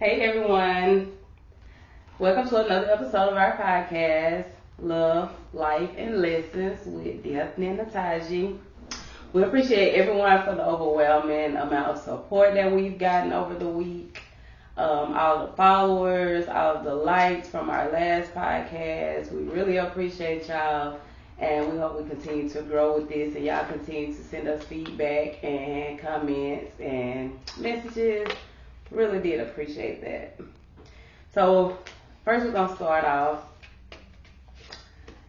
Hey everyone, welcome to another episode of our podcast, Love, Life, and Lessons with Daphne and Nataji. We appreciate everyone for the overwhelming amount of support that we've gotten over the week. All the followers, all of the likes from our last podcast. We really appreciate y'all, and we hope we continue to grow with this, and y'all continue to send us feedback and comments and messages. Really did appreciate that. So, first we're going to start off.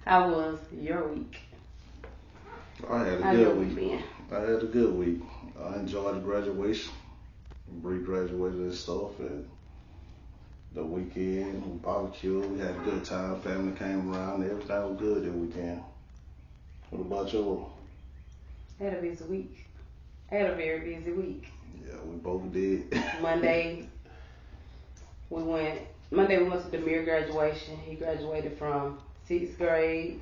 How was your week? I had a good week. I had a good week. I enjoyed the graduation. Bree graduated and stuff, and the weekend we barbecued. We had a good time. Family came around. Everything was good that weekend. What about you? I had a busy week. I had a very busy week. Yeah, we both did. Monday we went to Demir graduation. He graduated from 6th grade.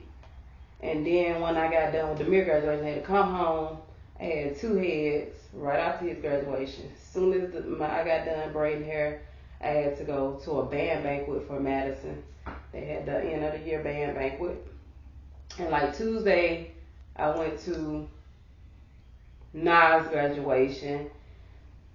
And then when I got done with Demir graduation, I had to come home. I had two heads right after his graduation. As soon as I got done braiding hair, I had to go to a band banquet for Madison. They had the end of the year band banquet. And like Tuesday, I went to Nas graduation.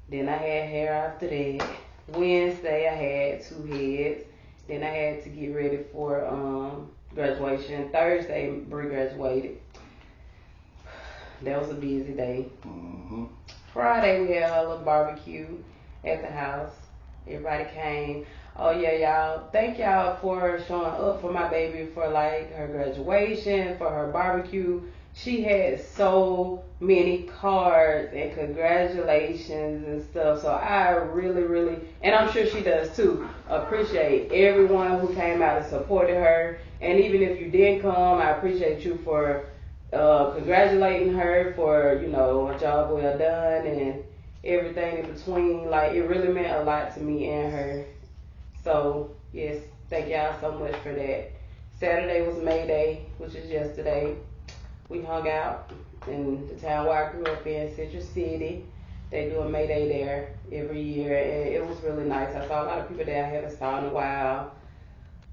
Then I had hair after that. Wednesday, I had two heads. Then I had to get ready for graduation. Thursday, Bree graduated. That was a busy day. Mm-hmm. Friday, we had a little barbecue at the house. Everybody came. Oh, yeah, y'all. Thank y'all for showing up for my baby for, like, her graduation, for her barbecue. She had so many cards and congratulations and stuff. So I really, and I'm sure she does too, appreciate everyone who came out and supported her. And even if you didn't come, I appreciate you for congratulating her for, a job well done and everything in between. Like, it really meant a lot to me and her. So, yes, thank y'all so much for that. Saturday was May Day, which is yesterday. We hung out in the town where I grew up in, Citrus City. They do a May Day there every year, and it was really nice. I saw a lot of people that I haven't saw in a while.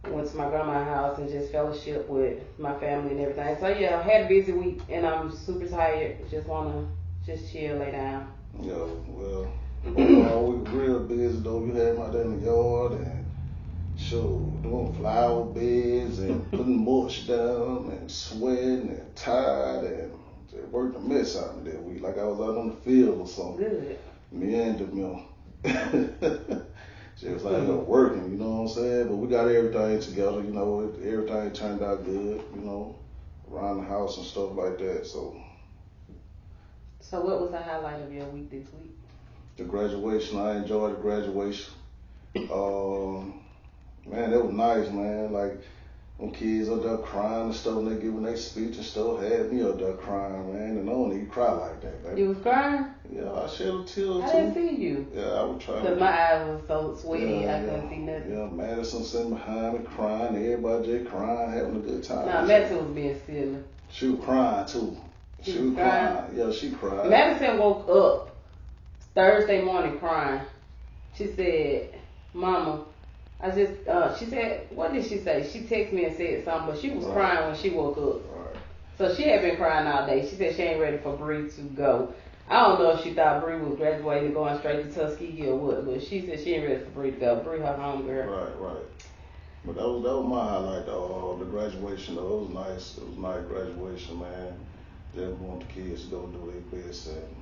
I went to my grandma's house and just fellowship with my family and everything. So yeah, I had a busy week, and I'm super tired. Just wanna chill, lay down. Yeah, well, overall we were real busy though. You had my day in the yard and doing flower beds and putting mulch down and sweating and tired and it worked a mess out of that week. Like I was out on the field or something. Good. Me and Demille. She was like working, you know what I'm saying? But we got everything together, everything turned out good, around the house and stuff like that. So what was the highlight of your week this week? The graduation. I enjoyed the graduation. Man, that was nice, man. Like, when kids up there crying and stuff, and they giving their speech and stuff, had me up there crying, man. And I don't even cry like that, baby. You was crying? Yeah, I shed a tear too. I didn't see you. Yeah, I was trying. Because my eyes was so sweaty, I couldn't see nothing. Yeah, Madison sitting behind me crying, everybody just crying, having a good time. Nah, Madison was being silly. She was crying too. She was crying. Yeah, she cried. Madison woke up Thursday morning crying. She said, Mama, she said, what did she say? She texted me and said something, but she was crying when she woke up. Right. So she had been crying all day. She said she ain't ready for Bree to go. I don't know if she thought Bree was graduating going straight to Tuskegee or what, but she said she ain't ready for Bree to go. Bree her home girl. Right. But that was my highlight though, the graduation though. It was nice. It was a nice graduation, man. Just want the kids to go do their best and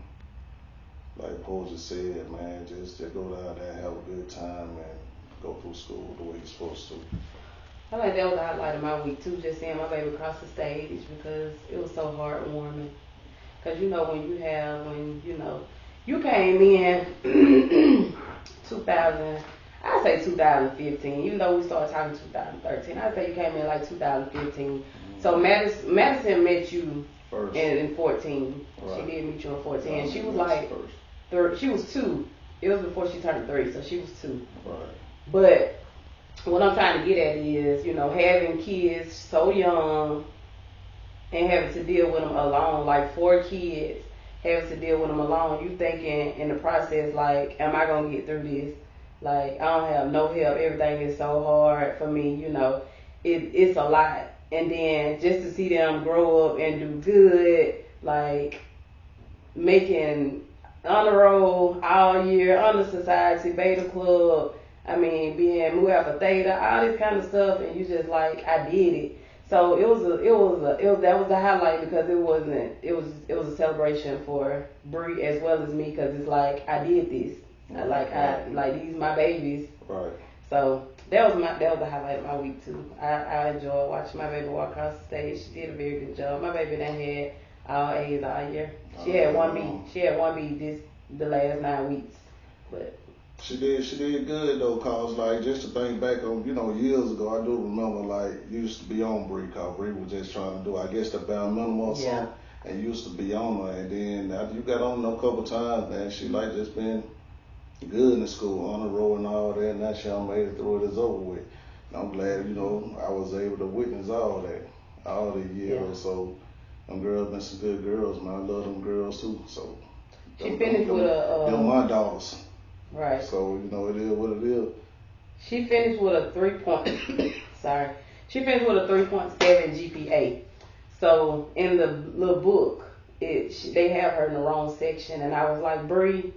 like Posey said, man, just go down there and have a good time and go through school the way you're supposed to. I like that was the highlight of my week too, just seeing my baby cross the stage because it was so heartwarming. Because you came in 2015, even though we started talking 2013, I'd say you came in like 2015. Mm-hmm. So Madison met you first in 14. Right. She did meet you in 14. Right. She was like, she was 2. It was before she turned 3, so she was 2. Right. But what I'm trying to get at is, having kids so young and having to deal with them alone, like 4 kids, having to deal with them alone, you thinking in the process, like, am I going to get through this? Like, I don't have no help. Everything is so hard for me, you know. It's a lot. And then just to see them grow up and do good, like making honor roll all year, honor society, beta club, I mean, being Mu Alpha Theta, all this kind of stuff, and you just like, I did it. So that was the highlight because it was a celebration for Bree as well as me because it's like I did this. Like these my babies. Right. So that was the highlight of my week too. I enjoyed watching my baby walk across the stage. She did a very good job. My baby done had all A's all year. She had one B. She had one B the last 9 weeks. But she did good though, cause like just to think back on, you know, years ago, I do remember like used to be on Bree, cause Bree was just trying to do, I guess, the bare minimum or something, and used to be on her, and then after you got on her a couple times, man, she like just been good in the school, on the road and all that, and now she done made it through it, it's over with. And I'm glad, you know, I was able to witness all that, all the years. Yeah. So them girls been some good girls, man. I love them girls too. So she finished with a they're my daughters. Right. So, you know, it is what it is. She finished with a 3.7 GPA. So in the little book, they have her in the wrong section, and I was like, Bree,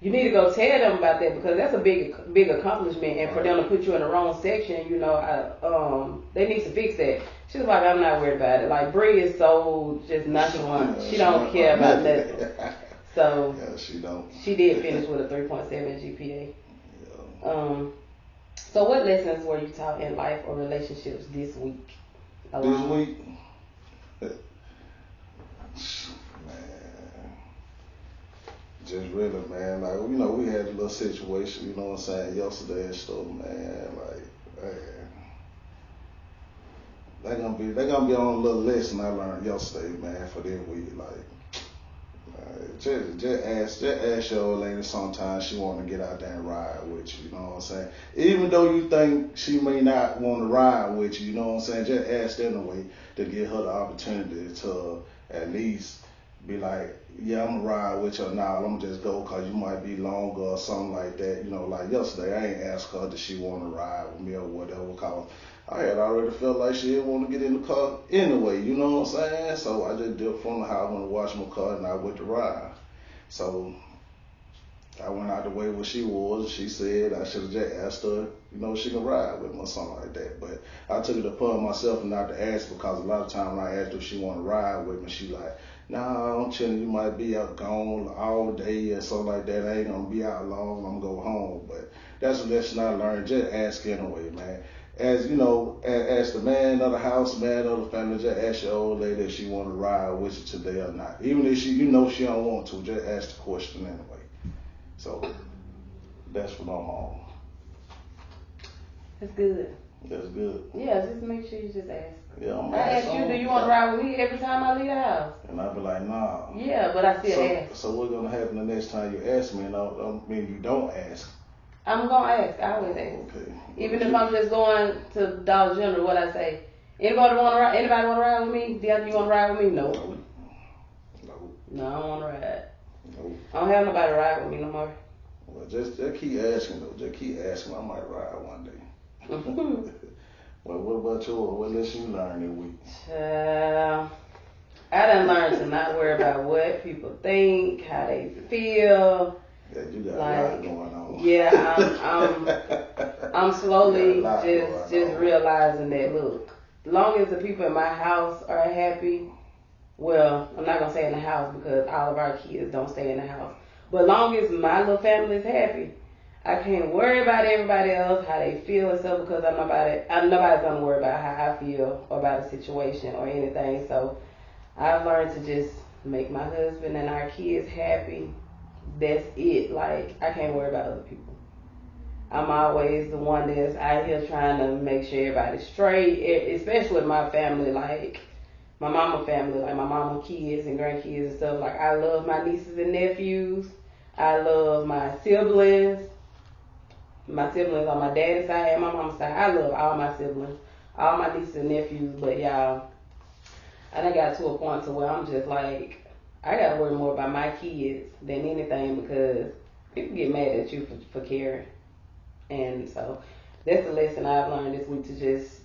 you need to go tell them about that because that's a big accomplishment, and for them to put you in the wrong section, you know, they need to fix that. She was like, I'm not worried about it. Like, Bree is so just nonchalant. She don't care about nothing. So yeah, she don't. She did finish with a 3.7 GPA. Yeah. So what lessons were you taught in life or relationships this week? This week? Man. Just really, man. Like, you know, we had a little situation, you know what I'm saying, yesterday and stuff, man. Like, man. They gonna be on a little lesson I learned yesterday, man, for this week. Like, just ask your old lady sometimes she want to get out there and ride with you, you know what I'm saying? Even though you think she may not want to ride with you, you know what I'm saying? Just ask in a way to give her the opportunity to at least be like, yeah, I'm going to ride with you now. I'm going to just go because you might be longer or something like that. You know, like yesterday, I ain't asked her, does she want to ride with me or whatever, because I had already felt like she didn't want to get in the car anyway, you know what I'm saying? So I just dipped from the house, went to wash my car, and I went to ride. So I went out the way where she was. She said I should have just asked her, you know, she can ride with me or something like that. But I took it upon myself and not to ask because a lot of times when I asked her if she want to ride with me, she like, nah, I'm chilling. You might be out gone all day or something like that. I ain't going to be out long. I'm going to go home. But that's a lesson I learned. Just ask anyway, man. As you know, as the man of the house, man of the family, just ask your old lady if she want to ride with you today or not. Even if she don't want to, just ask the question anyway. So that's what I'm on. That's good. That's good. Yeah, just make sure you just ask. Yeah, I ask you, do you want to ride with me every time I leave the house? And I be like, nah. Yeah, but I still ask. So what's gonna happen the next time you ask me? And I mean you don't ask. I'm gonna ask. I always ask. Okay. Even if I'm just going to Dollar General, what I say? Anybody want to ride with me? Deanna, you want to ride with me? No. No, I don't want to ride. No. I don't have nobody to ride with me no more. Well, just keep asking though. Just keep asking. I might ride one day. Well, what about you? What lessons you learned this week? I done learned to not worry about what people think, how they feel. Yeah, you got a lot going on. Yeah, I'm slowly just realizing that, look, as long as the people in my house are happy, well, I'm not going to say in the house because all of our kids don't stay in the house, but as long as my little family is happy, I can't worry about everybody else, how they feel and stuff, because nobody's going to worry about how I feel or about a situation or anything. So I've learned to just make my husband and our kids happy. That's it. Like, I can't worry about other people. I'm always the one that's out here trying to make sure everybody's straight, especially with my family, like my mama family, like my mama kids and grandkids and stuff. Like, I love my nieces and nephews. I love my siblings. My siblings on my daddy's side and my mama's side. I love all my siblings, all my nieces and nephews. But y'all, I done got to a point to where I'm just like, I gotta worry more about my kids than anything because people get mad at you for caring. And so that's the lesson I've learned this week, to just,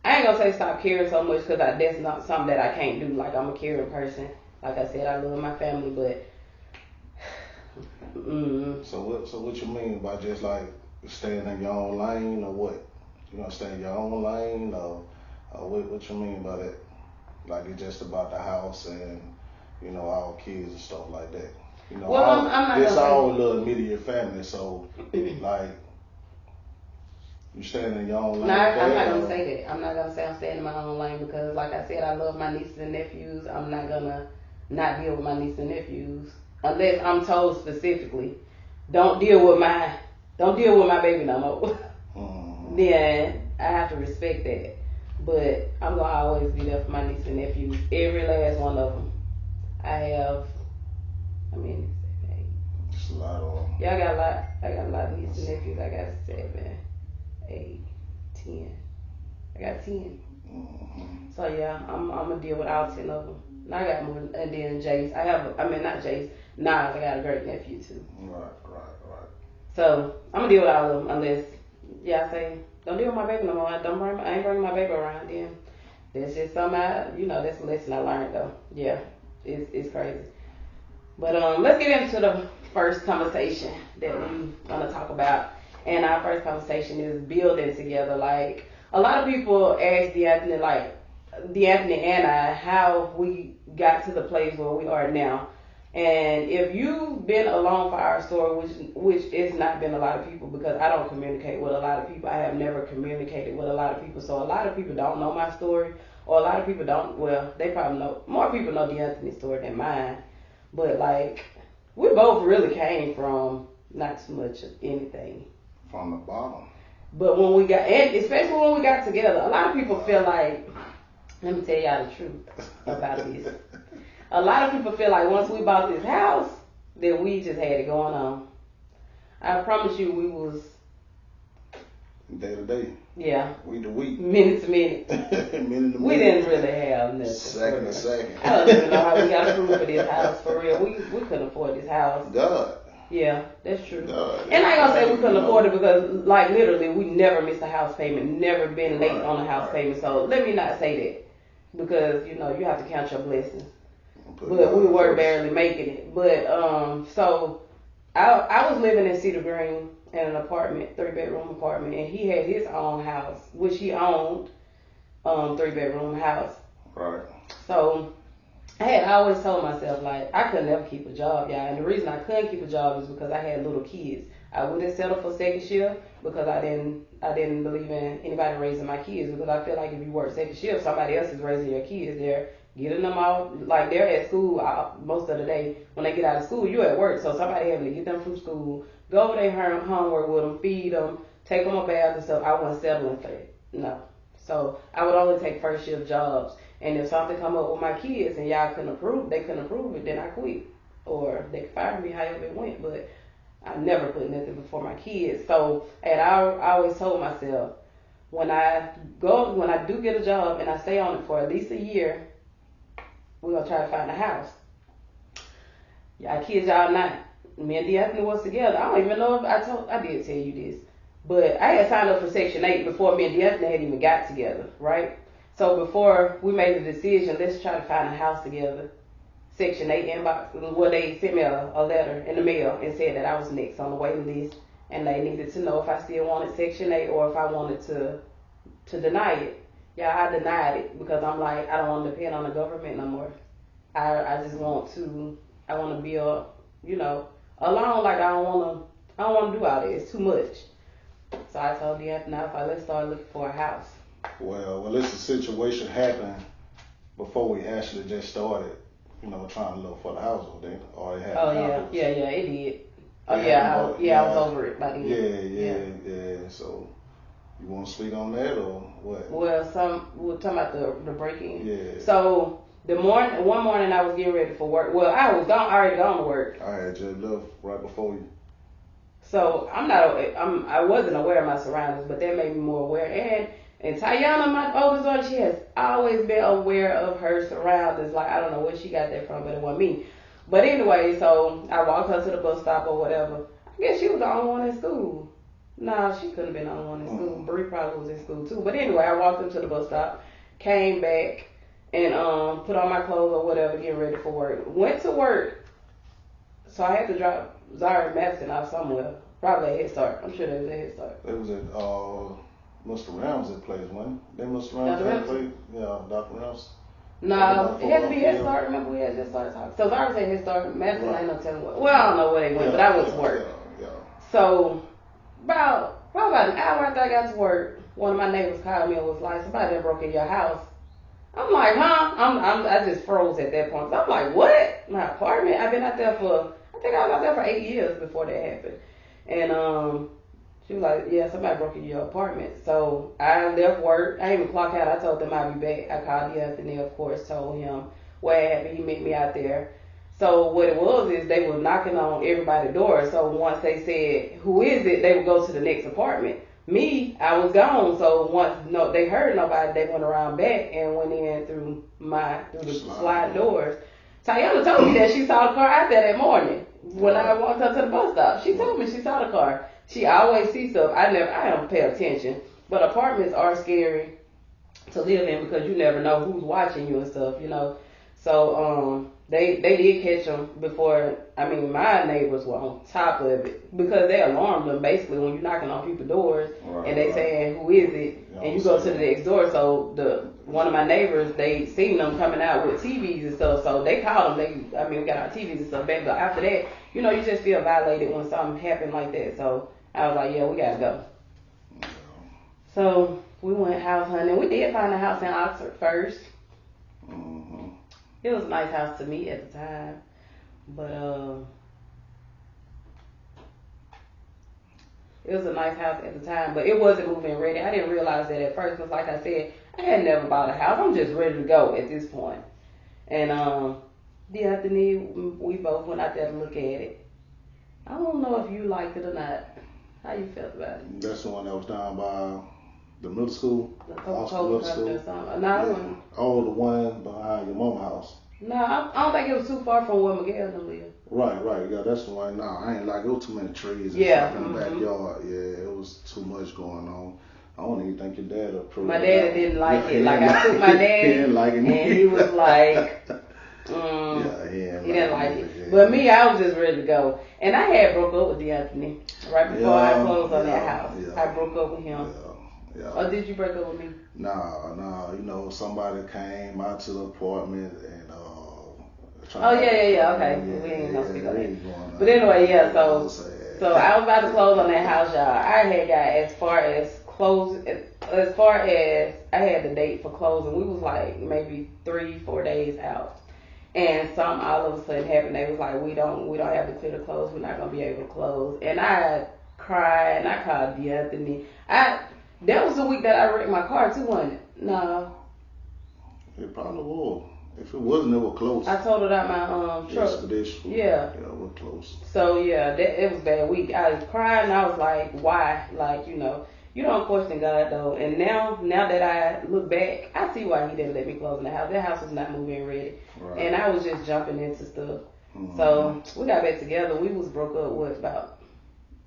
I ain't gonna say stop caring so much, because that's not something that I can't do. Like, I'm a caring person. Like I said, I love my family, but So what you mean by just like staying in your own lane, or what? You know, stay in your own lane, or what you mean by that? Like, it's just about the house and, you know, our kids and stuff like that. You know, well, I'm not it's all a little immediate family, so like, you staying in your own lane. No, I'm not gonna say that. I'm not gonna say I'm staying in my own lane, because, like I said, I love my nieces and nephews. I'm not gonna not deal with my nieces and nephews unless I'm told specifically, don't deal with my baby no more. Then I have to respect that. But I'm gonna always be there for my nieces and nephews, every last one of them. I have, I mean, it's a lot of them. Yeah, I got a lot of nieces and nephews. I got 7, 8, 10. I got 10. So yeah, I'm gonna deal with all 10 of them. And I got more, and then Jace. Not Jace. Nas. I got a great nephew too. Right. So I'm gonna deal with all of them, unless I say don't deal with my baby no more. I ain't bringing my baby around. Then that's just something that's a lesson I learned though. Yeah, it's crazy. But let's get into the first conversation that we're gonna talk about. And our first conversation is building together. Like, a lot of people ask DeAnthony and I how we got to the place where we are now. And if you've been along for our story, which is not been a lot of people, because I don't communicate with a lot of people. I have never communicated with a lot of people. So a lot of people don't know my story, or a lot of people don't, well, they probably know, more people know DeAnthony's story than mine. But like, we both really came from not too much of anything. From the bottom. But when we got, and especially when we got together, a lot of people feel like, let me tell y'all the truth about this. A lot of people feel like once we bought this house, that we just had it going on. I promise you, we was day to day. Yeah. Week to week. Minute to minute. Minute to minute. We didn't really have nothing. Second to second. I don't even know how we got approved for this house, for real. We couldn't afford this house. God. Yeah, that's true. God. And I ain't gonna say we couldn't afford it, because, like, literally, we never missed a house payment, never been late on a house payment. So let me not say that, because, you have to count your blessings. But we were barely making it. But so I was living in Cedar Green in an apartment, 3-bedroom apartment, and he had his own house, which he owned, 3-bedroom house. Right. So I had always told myself, like, I could never keep a job, y'all. And the reason I couldn't keep a job is because I had little kids. I wouldn't settle for second shift, because I didn't believe in anybody raising my kids, because I feel like if you work second shift, somebody else is raising your kids. They're getting them out, like, they're at school most of the day. When they get out of school, you're at work, so somebody having to get them from school, go over their homework with them, feed them, take them a bath and stuff. I wasn't settling for it. No. So I would only take first shift jobs. And if something come up with my kids and y'all couldn't approve it, then I quit. Or they could fire me, however it went. But I never put nothing before my kids. So, and I always told myself, when I do get a job and I stay on it for at least a year, we're going to try to find a house. Y'all kids, y'all not. Me and DeAnthony was together. I don't even know if I did tell you this. But I had signed up for Section 8 before me and DeAnthony had even got together, right? So before we made the decision, let's try to find a house together, Section 8 inbox, well, they sent me a letter in the mail and said that I was next on the waiting list, and they needed to know if I still wanted Section 8 or if I wanted to deny it. Yeah, I denied it, because I'm like, I don't want to depend on the government no more. I just want to be alone. Like, I don't want to do all this. It's too much. So I told DeAnthony, let's start looking for a house. Well, it's a situation happened before we actually just started, trying to look for the house, or it happened. Oh yeah, it did. Oh yeah, I was over it by then. Yeah. So you want to speak on that or what? Well, we're talking about the break-in. Yeah. So one morning I was getting ready for work. Well, I was already gone to work. I had just left right before you. So I wasn't aware of my surroundings, but that made me more aware. And Tayana, my oldest daughter, she has always been aware of her surroundings. Like, I don't know where she got that from, but it wasn't me. But anyway, so I walked her to the bus stop or whatever. I guess she was the only one in school. Nah, she couldn't have been the only one in school. Bree probably was in school too. But anyway, I walked into the bus stop, came back, and put on my clothes or whatever, getting ready for work. Went to work, so I had to drop Zara and Madison off somewhere. Probably at Head Start. I'm sure they was at Head Start. It was at Mr. Ramsey's place, wasn't it? Then Mr. Ramsey's place? Yeah, Dr. Ramsey. No, it had to be Head Start. Remember, we had Head Start talk. So Zara was at Head Start. Madison ain't no telling what. Well, I don't know where they went, but I went to work. Yeah. So probably about an hour after I got to work, one of my neighbors called me and was like, "Somebody done broke in your house." I'm like, "Huh?" I just froze at that point. So I'm like, "What? My apartment?" I've been out there I think I was out there for 8 years before that happened. And she was like, "Yeah, somebody broke into your apartment." So I left work. I didn't even clock out. I told them I'd be back. I called Anthony, of course, told him what happened. He met me out there. So what it was is they were knocking on everybody's door. So once they said, "Who is it?" they would go to the next apartment. Me, I was gone. So once they heard nobody, they went around back and went in through the slide doors. Tayana told me that she saw the car out there that morning when I walked up to the bus stop. She told me she saw the car. She always sees stuff. I don't pay attention. But apartments are scary to live in because you never know who's watching you and stuff, you know. So they did catch them before. I mean, my neighbors were on top of it because they alarmed them basically when you're knocking on people's doors and they saying, "Who is it?" And you go to the next door. So one of my neighbors, they seen them coming out with TVs and stuff. So they called them. We got our TVs and stuff back. But after that, you know, you just feel violated when something happened like that. So I was like, "Yeah, we gotta go." So we went house hunting. We did find a house in Oxford first. It was a nice house to me at the time, but it was a nice house at the time, but it wasn't moving ready. I didn't realize that at first, because like I said, I had never bought a house. I'm just ready to go at this point. And Anthony, we both went out there to look at it. I don't know if you liked it or not. How you felt about it? That's the one that was down by the middle school? The Coca-Cola Company or something. No, oh, the one behind your mama's house. No, I don't think it was too far from where Miguel lived. Right. Yeah, that's the one. No, I ain't like it. Was too many trees and stuff in the backyard. Yeah, it was too much going on. I don't even think your dad approved. My dad didn't like it. Like I took my dad, he didn't like it. And he was like, he didn't like it. Yeah. But me, I was just ready to go. And I had broke up with Anthony right before I closed on that house. Yeah. I broke up with him. Yeah. Or did you break up with me? Nah. You know, somebody came out to the apartment and yeah. Okay. We ain't gonna speak on that. But anyway, yeah. So I was about to close on that house, y'all. I had got as far as I had the date for closing. We was like maybe 3-4 days out, and something all of a sudden happened. They was like, we don't have to clear the close. We're not gonna be able to close. And I cried and I called Anthony. That was the week that I wrecked my car too, wasn't it? No. It probably was. If it wasn't, it was close. I totaled out my truck. Expedition. Yeah. Yeah, we're close. So yeah, it was a bad week. I was crying and I was like, why? Like, you don't question God though. And now that I look back, I see why he didn't let me close in the house. That house was not moving ready. Right. And I was just jumping into stuff. Mm-hmm. So we got back together. We was broke up about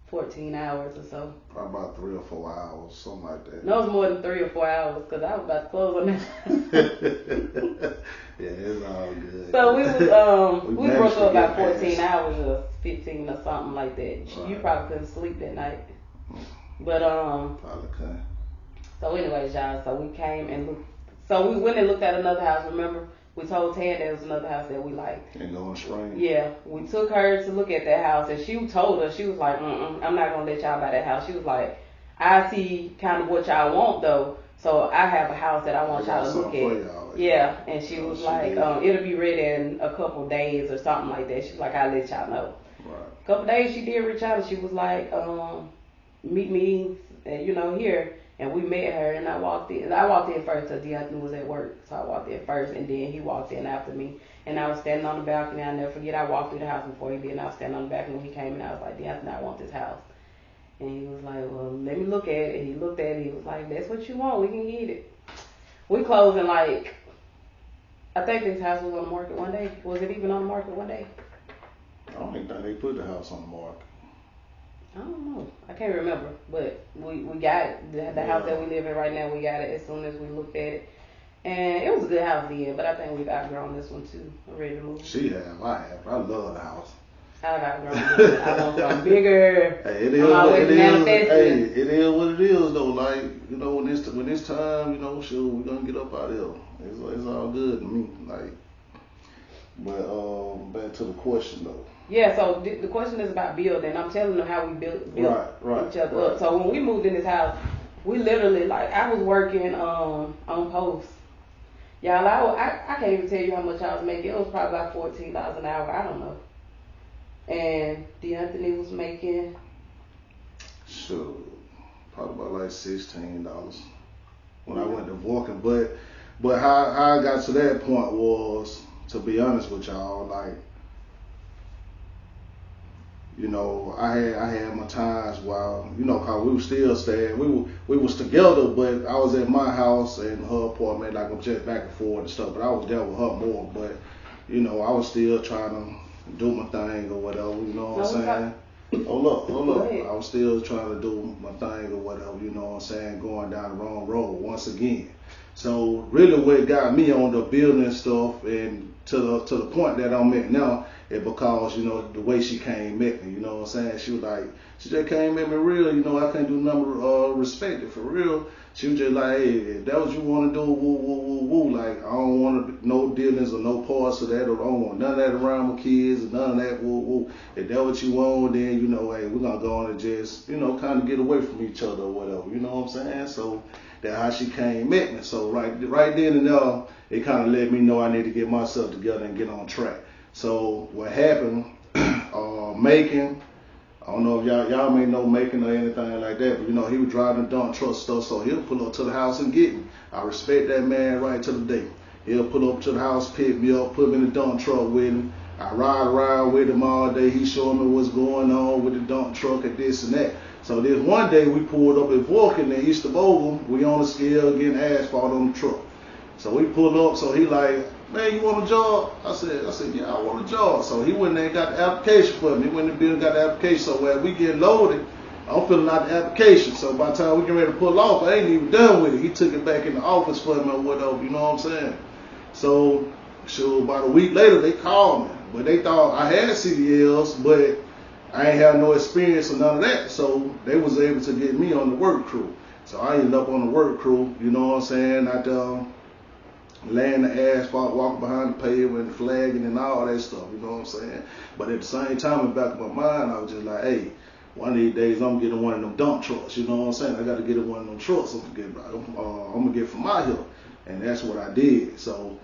14 hours or so. Probably about 3 or 4 hours, something like that. No, it was more than 3 or 4 hours because I was about to close on that. Yeah, it's all good. So we broke up about 14 hours or 15 or something like that. Right. You probably couldn't sleep that night. But probably couldn't. So anyways, y'all, so we came and looked. So we went and looked at another house. Remember, we told Tan there was another house that we liked. And going spring. Yeah, we took her to look at that house, and she told us, she was like, I'm not gonna let y'all buy that house. She was like, I see kind of what y'all want though, so I have a house that I want y'all to look at. Yeah, and she was like, it'll be ready in a couple days or something like that. She was like, I'll let y'all know. Right. A couple days she did reach out, and she was like, meet me, here. And we met her, and I walked in. I walked in first because Anthony was at work, so I walked in first, and then he walked in after me. And I was standing on the balcony. I'll never forget. I walked through the house before he did, and I was standing on the balcony when he came, and I was like, Anthony, I want this house. And he was like, well, let me look at it. And he looked at it. He was like, that's what you want. We can get it. We closed in I think this house was on the market one day. Was it even on the market one day? I don't think they put the house on the market. I don't know. I can't remember, but we got the house that we live in right now. We got it as soon as we looked at it, and it was a good house then. But I think we've outgrown this one too. I'm ready to move. She have, I have. I love the house. I've outgrown it. I want something bigger. Hey, it is what it is. Hey, it is what it is though. Like, you know, when it's time, you know, sure, we're gonna get up out of here. It's all good to me. Like, but back to the question though. Yeah, so the question is about building. I'm telling them how we built each other up. So when we moved in this house, we literally, like, I was working on post. Y'all, I can't even tell you how much I was making. It was probably about $14 an hour. I don't know. And D'Anthony was making, sure, probably about like $16 when I went to Vulcan. But how I got to that point was, to be honest with y'all, like, you know, I had my times while, you know, cause we were still staying. We was together, but I was at my house and her apartment, like I'm just back and forth and stuff. But I was there with her more. But, you know, I was still trying to do my thing or whatever. You know what I'm saying? Hold up. I was still trying to do my thing or whatever. You know what I'm saying? Going down the wrong road once again. So really, what got me on the building stuff and to the point that I'm at now. It because, you know, the way she came at me, you know what I'm saying? She was like, she just came at me real, you know, I can't do nothing respect it for real. She was just like, hey, if that what you want to do, woo. Like, I don't want no dealings or no parts of that, or I don't want none of that around my kids, or none of that, woo. If that what you want, then, you know, hey, we're going to go on and just, you know, kind of get away from each other or whatever, you know what I'm saying? So that's how she came at me. So right then and there, it kind of let me know I need to get myself together and get on track. So what happened, Macon, I don't know if y'all may know Macon or anything like that, but you know, he was driving a dump truck stuff, so he'll pull up to the house and get me. I respect that man right to the day. He'll pull up to the house, pick me up, put me in the dump truck with him. I ride around with him all day. He showing me what's going on with the dump truck and this and that. So this one day we pulled up at Vulcan in East Bogle. We on the scale getting asphalt on the truck. So we pulled up, so he like, man, you want a job? I said, yeah, I want a job. So he went there and got the application for me. He went in the building and got the application. So as we get loaded, I'm filling out the application. So by the time we get ready to pull off, I ain't even done with it. He took it back in the office for me or whatever, you know what I'm saying? So about a week later, they called me. But they thought I had CDLs, but I ain't have no experience or none of that. So they was able to get me on the work crew. So I ended up on the work crew, you know what I'm saying? Laying the asphalt, walking behind the pavement, flagging and all that stuff, you know what I'm saying? But at the same time, in the back of my mind, I was just like, hey, one of these days I'm getting one of them dump trucks, you know what I'm saying? I got to get in one of them trucks I'm going to get from my hill. And that's what I did. So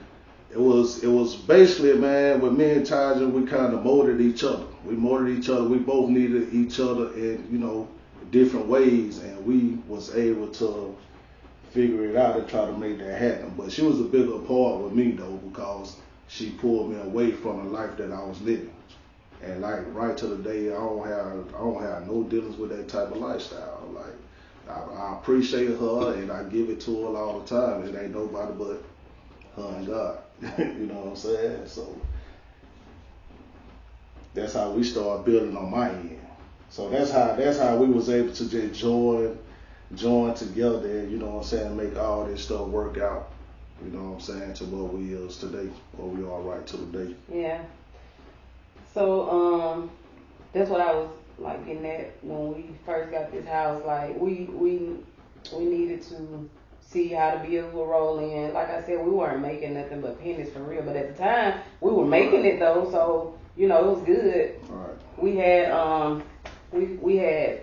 it was basically, man, with me and Taja, we kind of molded each other. We molded each other. We both needed each other in, you know, different ways. And we was able to figure it out and try to make that happen. But she was a bigger part with me though, because she pulled me away from the life that I was living. And like right to the day, I don't have no dealings with that type of lifestyle. Like I appreciate her and I give it to her all the time. It ain't nobody but her and God. You know what I'm saying? So that's how we started building on my end. So that's how we was able to just join together and, you know what I'm saying, make all this stuff work out, you know what I'm saying, to what we is today, where we are right to the day. Yeah. So that's what I was like getting at when we first got this house. Like we needed to see how the bills were rolling. Like I said, we weren't making nothing but pennies for real, but at the time we were making it though, so you know it was good. Right. We had we had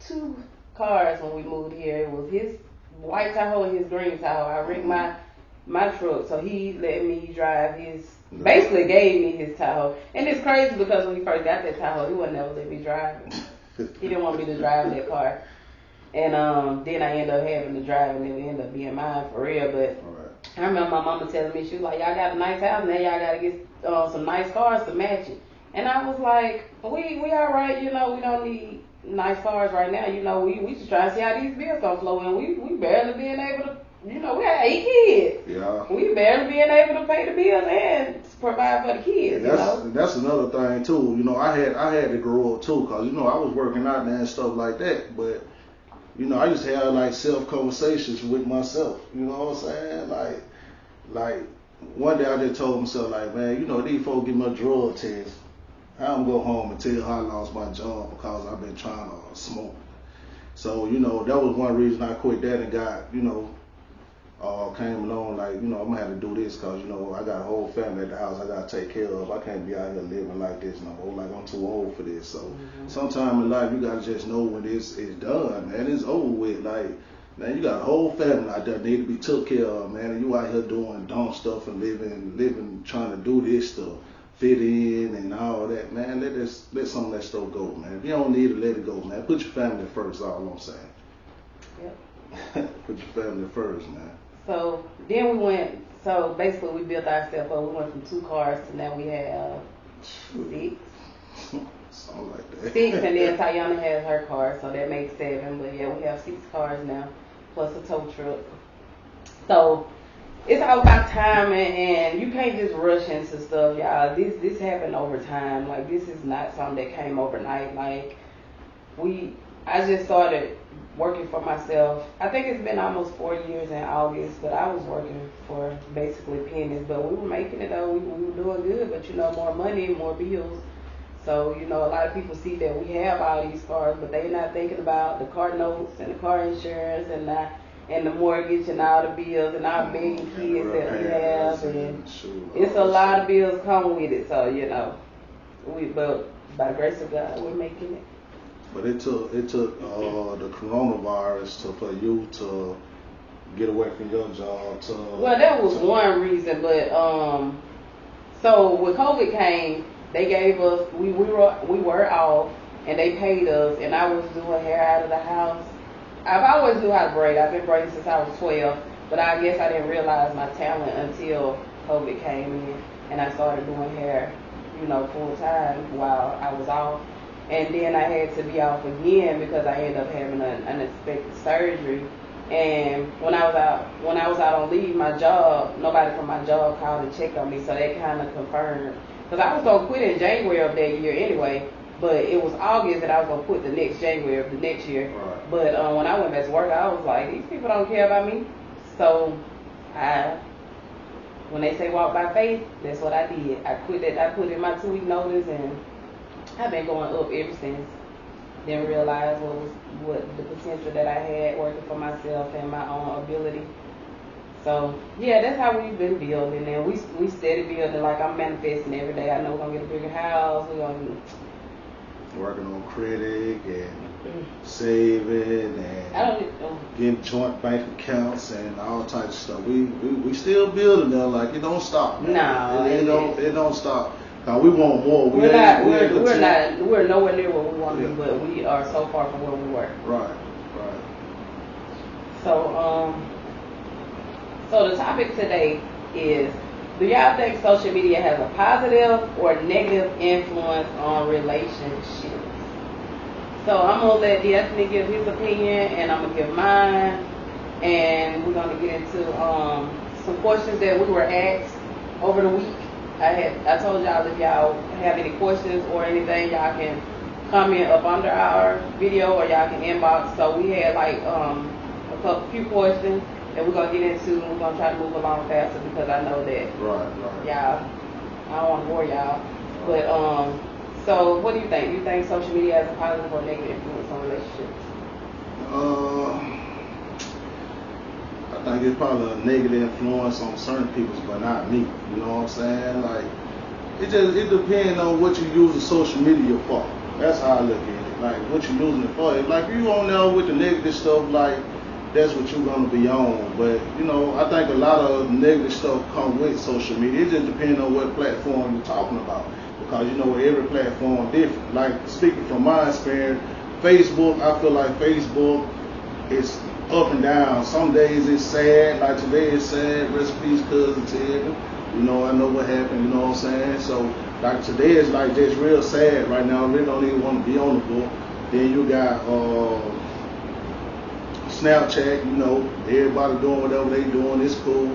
2 cars when we moved here. It was his white Tahoe and his green Tahoe. I rigged my truck, so he let me drive his. Basically gave me his Tahoe, and it's crazy because when he first got that Tahoe, he wouldn't never let me drive it. He didn't want me to drive that car, and then I ended up having to drive, and it ended up being mine for real. But I remember my mama telling me, she was like, "Y'all got a nice house, now y'all gotta get some nice cars to match it." And I was like, "We all right, you know, we don't need nice cars right now, you know, we just trying to see how these bills gonna flow in. We barely being able to you know, we had 8 kids. Yeah. We barely being able to pay the bills and provide for the kids. That's another thing too. You know, I had to grow up too, cause you know I was working out there and stuff like that. But you know, I used to have like self conversations with myself. You know what I'm saying? Like one day I just told myself like, man, you know, these folks give me a drug test. I'm go home and tell how I lost my job because I've been trying to smoke. So, you know, that was one reason I quit that and got, you know, came along like, you know, I'm going to have to do this because, you know, I got a whole family at the house I got to take care of. I can't be out here living like this no more. Like, I'm too old for this. So, sometime in life, you got to just know when it's done, man. It's over with. Like, man, you got a whole family out there that need to be took care of, man. And you out here doing dumb stuff and living, trying to do this stuff. Fit in and all that, man. Let some of that stuff go, man. If you don't need to let it go, man. Put your family first, all I'm saying. Yep. Put your family first, man. So then so basically we built ourselves up. We went from 2 cars to now we have 6. Something like that. 6, and then Tayana has her car, so that makes 7. But yeah, we have 6 cars now, plus a tow truck. So it's all about timing, and you can't just rush into stuff, y'all. This happened over time. Like, this is not something that came overnight. Like, I just started working for myself. I think it's been almost 4 years in August, but I was working for basically pennies. But we were making it though. We were doing good, but you know, more money, more bills. So, you know, a lot of people see that we have all these cars, but they're not thinking about the car notes and the car insurance and the mortgage and all the bills and all the million kids that we have, and it's a lot of bills come with it. So, you know, but by the grace of God, we're making it. But it took the coronavirus for you to get away from your job. Well, that was one reason, but so when COVID came, they gave us we were off, and they paid us, and I was doing hair out of the house. I've always knew how to braid. I've been braiding since I was 12, but I guess I didn't realize my talent until COVID came in, and I started doing hair, you know, full time while I was off. And then I had to be off again because I ended up having an unexpected surgery. And when I was out on leave, nobody from my job called and checked on me, so that kind of confirmed. Because I was gonna quit in January of that year anyway. But it was August that I was going to quit the next January of the next year. Right. But when I went back to work, I was like, these people don't care about me. So when they say walk by faith, that's what I did. I quit it. I put in my 2-week notice, and I've been going up ever since. Didn't realize what the potential that I had working for myself and my own ability. So yeah, that's how we've been building, and we steady building. Like, I'm manifesting every day. I know we're gonna get a bigger house. We're gonna working on credit and saving and getting joint bank accounts and all types of stuff. We still building there. Like, it don't stop. Man. No, it don't stop. Cause we want more. We're nowhere near where we want to be, but we are so far from where we were. Right. So the topic today is: do y'all think social media has a positive or negative influence on relationships? So I'm going to let D'Anthony give his opinion, and I'm going to give mine, and we're going to get into some questions that we were asked over the week. I told y'all, if y'all have any questions or anything, y'all can comment up under our video, or y'all can inbox. So we had like a few questions that we're going to get into, and we're going to try to move along faster because I know that y'all, I don't want to bore y'all. But, so what do you think? Do you think social media has a positive or negative influence on relationships? I think it's probably a negative influence on certain people, but not me. You know what I'm saying? Like, it depends on what you use the social media for. That's how I look at it. Like, what you using it for. Like, if you on there with the negative stuff, like, that's what you're going to be on. But, you know, I think a lot of negative stuff come with social media. It just depends on what platform you're talking about. Because, you know, every platform different. Like, speaking from my experience, Facebook, I feel like Facebook is up and down. Some days it's sad. Like, today it's sad. Rest in peace, Cousin Ted. You know, I know what happened, you know what I'm saying? So, like, today is like just real sad right now. I really don't even want to be on the book. Then you got Snapchat, you know, everybody doing whatever they doing, it's cool.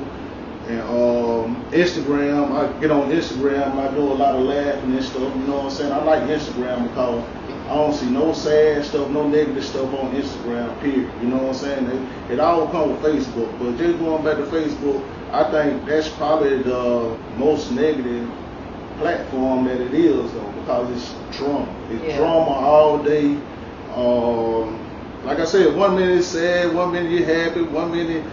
And Instagram, I get on Instagram, I do a lot of laughing and stuff, you know what I'm saying? I like Instagram because I don't see no sad stuff, no negative stuff on Instagram, period. You know what I'm saying? It all comes with Facebook, but just going back to Facebook, I think that's probably the most negative platform that it is, though, because it's drama. It's drama all day. Like I said, 1 minute it's sad, 1 minute you're happy, 1 minute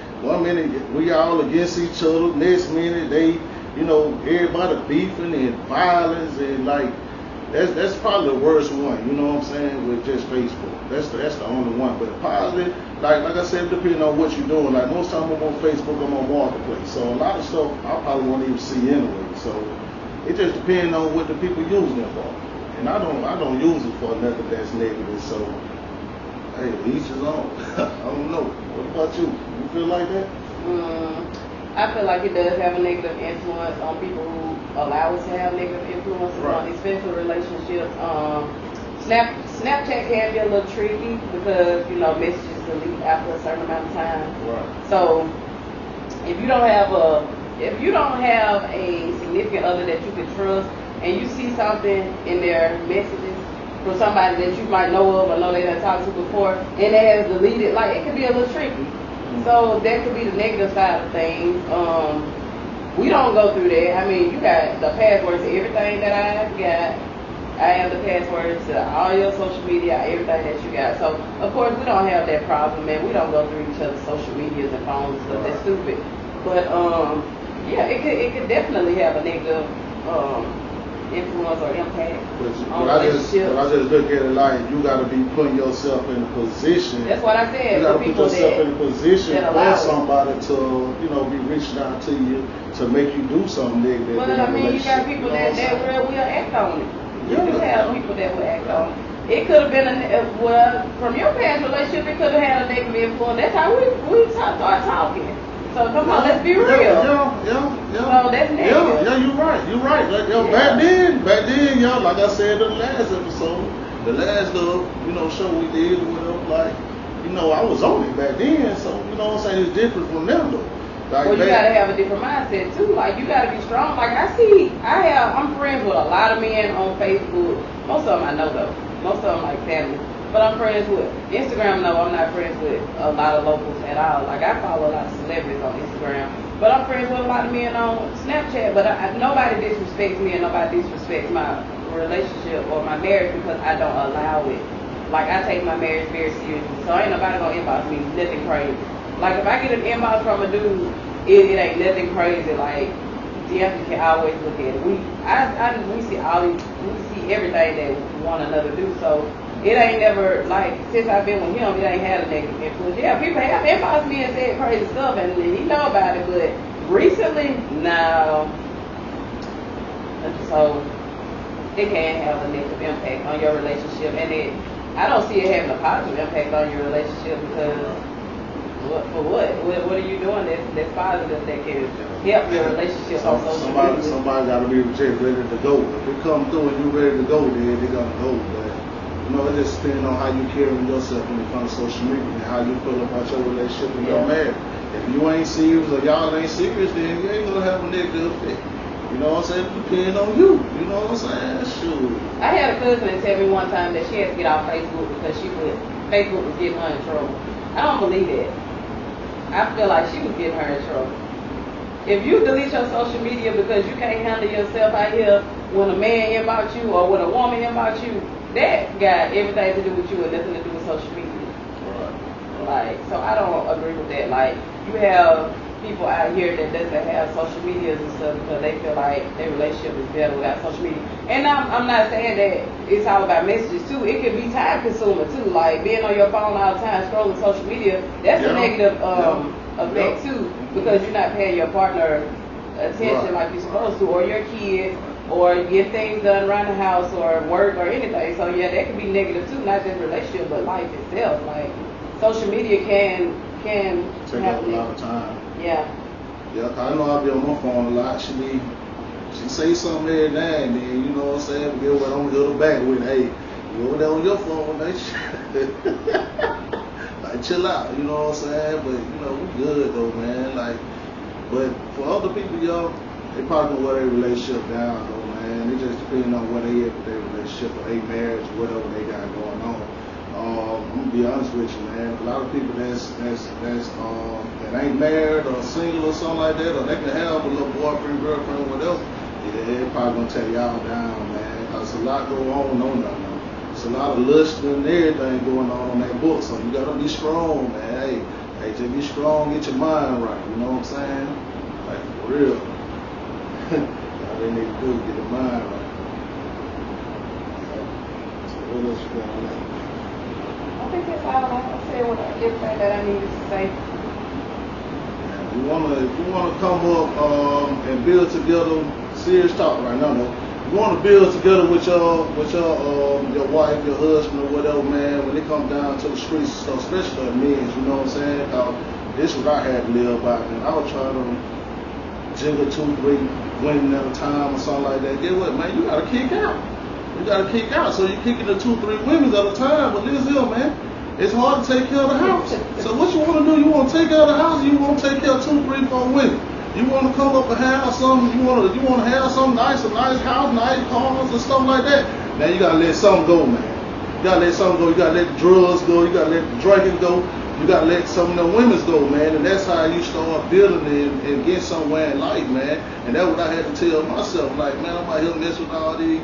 we all against each other. Next minute they, you know, everybody beefing and violence and like that's probably the worst one. You know what I'm saying? With just Facebook, that's the only one. But positive, like I said, depending on what you're doing. Like most time I'm on Facebook, I'm on Marketplace, so a lot of stuff I probably won't even see anyway. So it just depends on what the people using it for. And I don't use it for nothing that's negative. So hey, each his own. I don't know. What about you? You feel like that? I feel like it does have a negative influence on people who allow it to have negative influences on especially relationships. Snapchat can be a little tricky because, you know, messages delete after a certain amount of time. Right. So if you don't have a significant other that you can trust and you see something in their messages from somebody that you might know of or know they done talked to before and they has deleted, like it can be a little tricky. So that could be the negative side of things. We don't go through that. I mean, you got the passwords to everything that I got. I have the passwords to all your social media, everything that you got. So, of course, we don't have that problem, and we don't go through each other's social medias and phones and stuff. That's stupid. But, yeah, it could definitely have a negative influence or impact on relationships. But I just look at it like you got to be putting yourself in a position. That's what I said. You got to put yourself in a position for somebody to, you know, be reaching out to you to make you do something negative. Well, I mean, you got people that will act on it. You do have people that will act on it. It could have been from your past relationship, it could have had a negative influence. That's how we start talking. So come on, let's be real. Yeah. So that's negative. Yeah, you're right. Like, back then, y'all, like I said in the last episode, the last you know, show we did or whatever, like, you know, I was on it back then, so you know what I'm saying, it's different from them though. Like, well, you gotta have a different mindset too. Like you gotta be strong. Like I'm friends with a lot of men on Facebook. Most of them I know though. Most of them like family. But I'm friends with Instagram. No, I'm not friends with a lot of locals at all. Like I follow a lot of celebrities on Instagram. But I'm friends with a lot of men on Snapchat. But nobody disrespects me and nobody disrespects my relationship or my marriage because I don't allow it. Like I take my marriage very seriously. So ain't nobody gonna inbox me nothing crazy. Like if I get an inbox from a dude, it ain't nothing crazy. Like Deanna can always look at it. We see everything that one another do. So it ain't never like since I've been with him, it ain't had a negative influence. Yeah, people have inboxed me and said crazy stuff, and he know about it. But recently, no. So it can have a negative impact on your relationship, and I don't see it having a positive impact on your relationship because. For what? What are you doing that's positive that can help your relationship on social media? Somebody got to be just ready to go. If it come through and you ready to go, then they're going to go. But, you know, it just depends on how you carry yourself when it comes to social media and how you feel about your relationship with your marriage. If you ain't serious or y'all ain't serious, then you ain't going to have a negative effect. You know what I'm saying? It depends on you. You know what I'm saying? Sure. I had a cousin that tell me one time that she had to get off Facebook because Facebook was getting her in trouble. I don't believe that. I feel like she was getting her in trouble. If you delete your social media because you can't handle yourself out here when a man inbox you or when a woman inbox you, that got everything to do with you and nothing to do with social media. Right. Like, so I don't agree with that. Like, you have people out here that doesn't have social medias and stuff because they feel like their relationship is better without social media. And I'm not saying that it's all about messages too. It can be time consuming too. Like being on your phone all the time, scrolling social media, that's a negative effect too because you're not paying your partner attention like you're supposed to, or your kid, or get things done around the house or work or anything. So yeah, that can be negative too, not just relationship but life itself. Like social media can take up a lot of time. Yeah. Yeah, cause I know I be on my phone a lot. She say something every now and then, you know what I'm saying? Get what I'm gonna go back with, hey, you over there on your phone, like chill out, you know what I'm saying? But, you know, we good though, man. Like, but for other people, yo, they probably gonna wear their relationship down though, man. It just depends on where they at with their relationship or their marriage, whatever they got going on. I'm gonna be honest with you, man. A lot of people that ain't married or single or something like that, or they can have a little boyfriend, girlfriend, whatever. Yeah, they probably gonna tear y'all down, man. Cause a lot going on now. It's a lot of lust and everything going on that book, so you gotta be strong, man. Hey, just be strong, get your mind right. You know what I'm saying? Like for real. All they need to do is get their mind right. So what else you got on that? I think that's all I said with everything that I needed to say. If you wanna come up and build together, serious talk right now though. You wanna build together with your wife, your husband or whatever, man, when it comes down to the streets and stuff, especially the men, you know what I'm saying? Cause this is what I had to live by, and I was trying to jiggle 2-3 women at a time or something like that. Get what, man, you gotta kick out. You gotta kick out. So you kicking the 2-3 women at a time, but listen here, man. It's hard to take care of the house. So what you want to do? You want to take care of the house? Or you want to take care of 2, 3, 4 women? You want to come up and have something? You want to have something nice, a nice house, nice cars and stuff like that? Now you gotta let something go, man. You gotta let something go. You gotta let the drugs go. You gotta let the drinking go. You gotta let some of the women's go, man. And that's how you start building and get somewhere in life, man. And that's what I had to tell myself. Like, man, I'm out here messing with all these.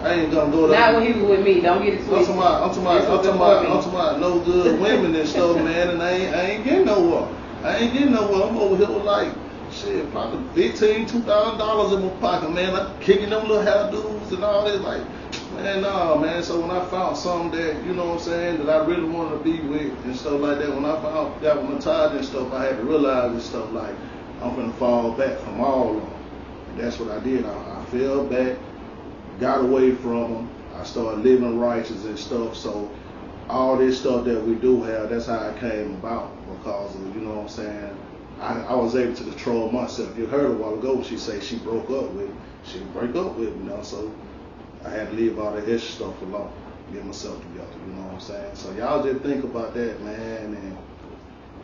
I ain't gonna go there. Not when he was with me. Don't get it twisted. I'm talking about no good women and stuff, man. And I ain't getting nowhere. I'm over here with like, shit, probably $15,000, $2,000 in my pocket, man. I'm kicking them little hairdos and all this. Like, man, nah, man. So when I found something that, you know what I'm saying, that I really wanted to be with and stuff like that, when I found that with my tithe and stuff, I had to realize and stuff like, I'm gonna fall back from all of them. And that's what I did. I fell back. Got away from them. I started living righteous and stuff. So all this stuff that we do have, that's how it came about, because of, you know what I'm saying, I was able to control myself. You heard a while ago she said she broke up with me. She break up with me, you know, so I had to leave all that extra stuff alone, get myself together, you know what I'm saying. So y'all just think about that, man,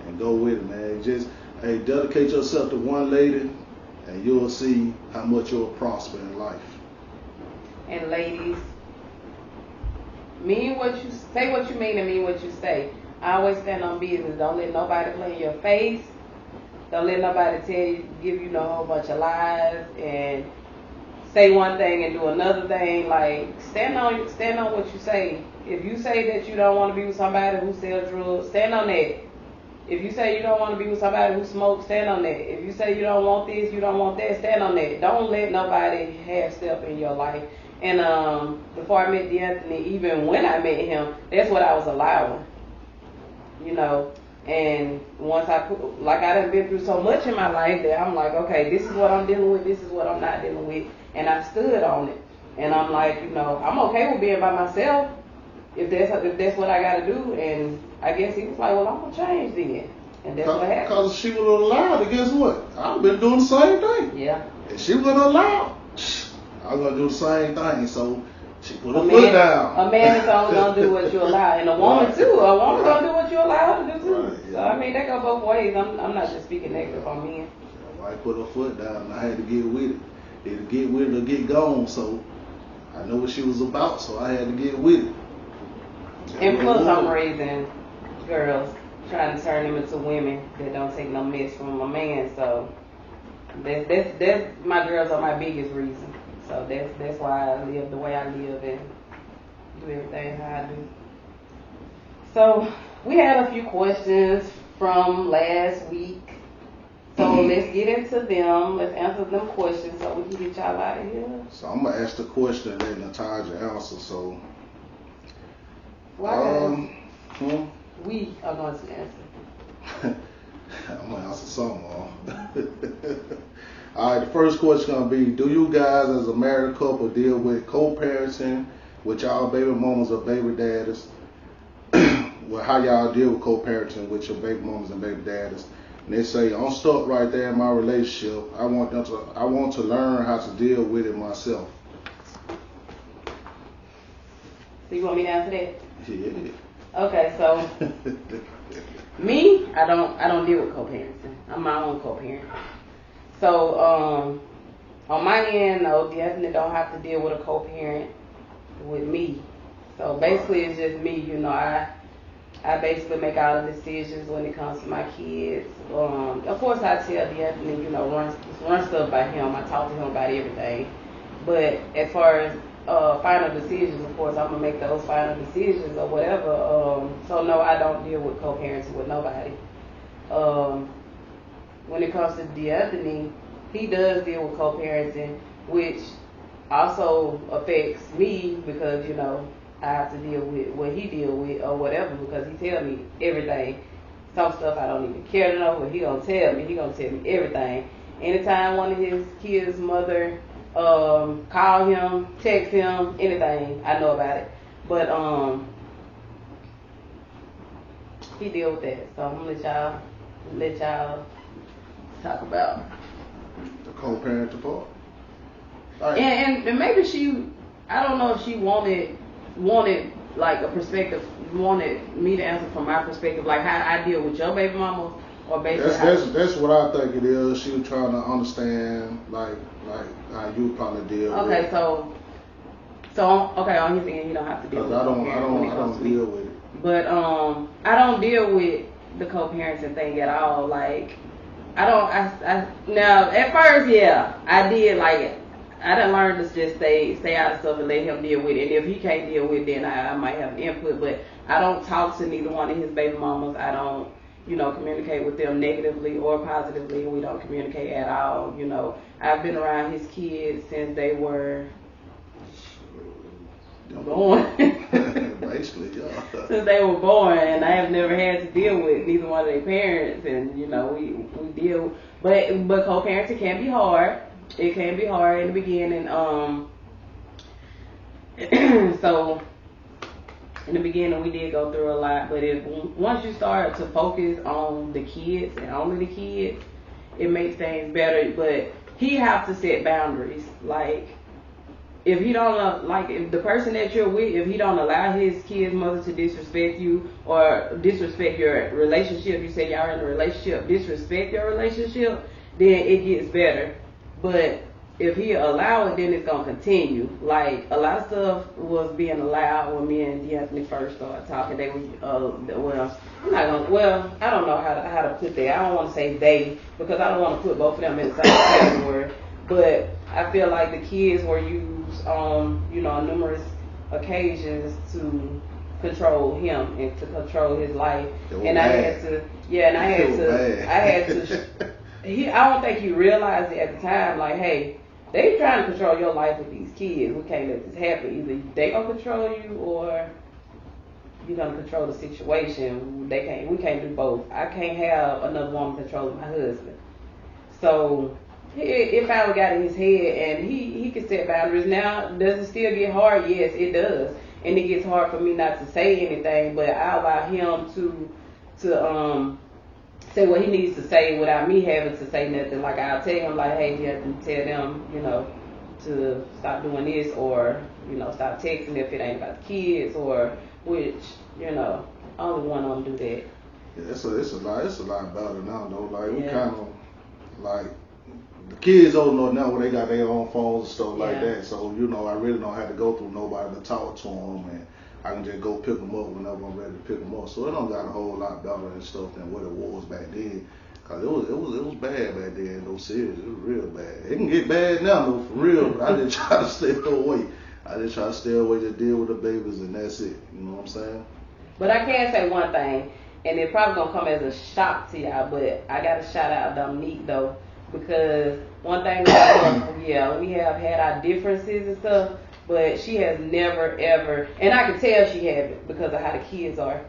and go with it, man. Just, hey, dedicate yourself to one lady and you'll see how much you'll prosper in life. And ladies, mean what you say, what you mean, and mean what you say. I always stand on business. Don't let nobody play in your face. Don't let nobody give you no whole bunch of lies and say one thing and do another thing. Like, stand on what you say. If you say that you don't want to be with somebody who sells drugs, stand on that. If you say you don't want to be with somebody who smokes, stand on that. If you say you don't want this, you don't want that, stand on that. Don't let nobody have stuff in your life. And before I met D'Anthony, even when I met him, that's what I was allowing, you know. And once I done been through so much in my life that I'm like, okay, this is what I'm dealing with, this is what I'm not dealing with, and I stood on it. And I'm like, you know, I'm okay with being by myself if that's what I got to do. And I guess he was like, well, I'm gonna change then, and that's what happened. Because she would have allowed it. Guess what? I've been doing the same thing. Yeah. If she would have allowed, I was gonna do the same thing. So she put her foot down. A man is only gonna do what you allow, and a woman right. too. A woman gonna do what you allow her to do too. Right, yeah. So I mean, that go both ways. I'm not just speaking negative on men. My wife put her foot down, and I had to get with it. Either get with it or get gone. So I know what she was about, so I had to get with it. And plus, I'm raising girls, trying to turn them into women that don't take no mess from a man. So that's my girls are my biggest reason. So that's why I live the way I live and do everything how I do. So we had a few questions from last week. So let's get into them. Let's answer them questions so we can get y'all out of here. So I'm gonna ask the question and let Natasha answer. So We are going to answer. I'm gonna answer some more. All right, the first question gonna be: do you guys, as a married couple, deal with co-parenting with y'all baby mamas or baby daddies? Well, how y'all deal with co-parenting with your baby mamas and baby daddies? And they say, I'm stuck right there in my relationship. I want to learn how to deal with it myself. So you want me to answer that? Yeah. Okay, so me, I don't deal with co-parenting. I'm my own co-parent. So on my end, no, definitely don't have to deal with a co-parent with me. So basically, it's just me. You know, I basically make all the decisions when it comes to my kids. Of course, I tell Anthony, you know, run stuff by him. I talk to him about everything. But as far as final decisions, of course, I'm gonna make those final decisions or whatever. So no, I don't deal with co-parenting with nobody. When it comes to D'Anthony, he does deal with co-parenting, which also affects me because, you know, I have to deal with what he deal with or whatever because he tell me everything. Some stuff I don't even care to know, but he gonna tell me. He gonna tell me everything. Anytime one of his kids' mother call him, text him, anything, I know about it. But he deal with that. So I'm gonna let y'all talk about the co-parenting part. Right. And maybe I don't know if she wanted like a perspective, wanted me to answer from my perspective, like how I deal with your baby mama, or basically that's what I think it is. She was trying to understand like how you probably deal with it. Okay, so okay, on his end, you don't have to deal with it. I don't deal with it. But I don't deal with the co-parenting thing at all. Like I now at first, yeah, I did like it. I done learned to just stay out of stuff and let him deal with it. And if he can't deal with it, then I might have input. But I don't talk to neither one of his baby mamas. I don't, you know, communicate with them negatively or positively. We don't communicate at all. You know, I've been around his kids since they were born. Basically, yeah. Since they were born, and I have never had to deal with neither one of their parents. And you know, we deal. But co-parenting can be hard. It can be hard in the beginning. So in the beginning we did go through a lot, but once you start to focus on the kids and only the kids, it makes things better. But he have to set boundaries. Like if he don't if the person that you're with, if he don't allow his kid's mother to disrespect you or disrespect your relationship, you say y'all in a relationship, disrespect your relationship, then it gets better. But if he allow it, then it's gonna continue. Like a lot of stuff was being allowed when me and D'Anthony first started talking. They was I don't know how to put that. I don't want to say they because I don't want to put both of them in the same category. But I feel like the kids were used on numerous occasions to control him and to control his life. And I had to. I don't think he realized it at the time. Like, hey, they trying to control your life with these kids. We can't let this happen. Either they gonna control you or you gonna control the situation. We can't do both. I can't have another woman controlling my husband. So it finally got in his head, and he can set boundaries. Now, does it still get hard? Yes, it does, and it gets hard for me not to say anything. But I allow him to say what he needs to say without me having to say nothing. Like I'll tell him, like, hey, you have to tell them, to stop doing this, or stop texting if it ain't about the kids, or which only one of them do that. Yeah, it's a lot about it now though. Like we kind of like the kids old enough now where they got their own phones and stuff like that. So I really don't have to go through nobody to talk to them, and I can just go pick them up whenever I'm ready to pick them up. So it don't got a whole lot better and stuff than what it was back then. Cause it was bad back then. No serious, it was real bad. It can get bad now though, for real. But I just try to stay away. To deal with the babies, and that's it. You know what I'm saying? But I can say one thing, and it probably gonna come as a shock to y'all. But I gotta shout out Dominique though, because one thing we have had our differences and stuff. But she has never, ever, and I can tell she haven't because of how the kids are,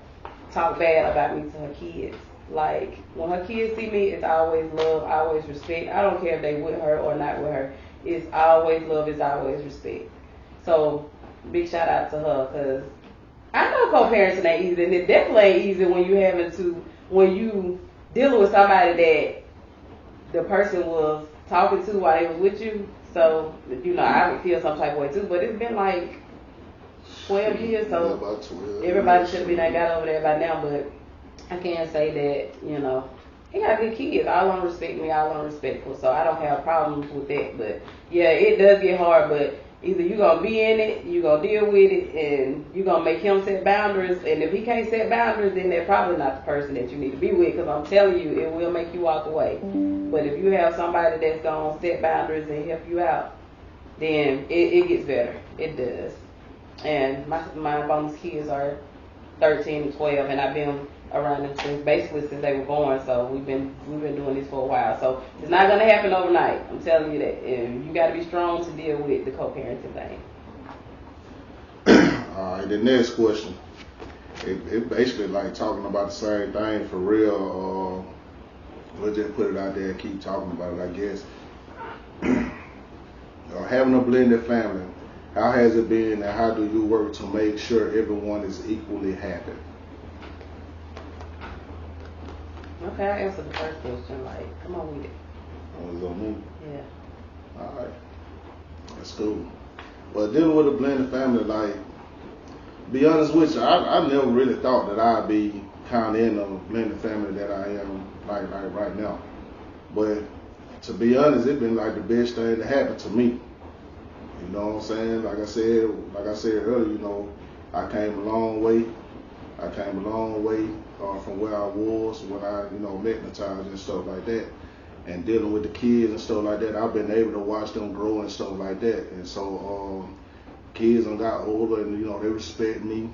talk bad about me to her kids. Like, when her kids see me, it's always love, always respect. I don't care if they with her or not with her. It's always love, it's always respect. So, big shout out to her, because I know co-parenting ain't easy, and it definitely ain't easy when you dealing with somebody that the person was talking to while they was with you. So, I would feel some type of way too, but it's been like, 12 years, so yeah, about 12 everybody should have been got over there by now, but I can't say that, you know. He got good kids. All of them respect me, all of them respectful, so I don't have problems with that. But yeah, it does get hard, but either you gonna be in it, you gonna deal with it, and you gonna make him set boundaries. And if he can't set boundaries, then they're probably not the person that you need to be with. Because I'm telling you, it will make you walk away. But if you have somebody that's gonna set boundaries and help you out, then it gets better. It does. And my bonus kids are 13 and 12, and I've been around them since they were born. So we've been doing this for a while. So it's not gonna happen overnight. I'm telling you that. And you got to be strong to deal with the co-parenting thing. All right, the next question. It basically like talking about the same thing for real. We'll just put it out there and keep talking about it, I guess. Having a blended family, how has it been, and how do you work to make sure everyone is equally happy? Okay, I answered the first question. Like, come on with it. Oh, it's on me? Yeah. All right. That's cool. Well, dealing with a blended family, like, be honest with you, I never really thought that I'd be kind of in a blended family that I am like right now. But to be honest, it's been like the best thing that happened to me. You know what I'm saying? Like I said earlier, you know, I came a long way. From where I was when I, you know, met Natasha and stuff like that. And dealing with the kids and stuff like that, I've been able to watch them grow and stuff like that. And so kids done got older, and, you know, they respect me.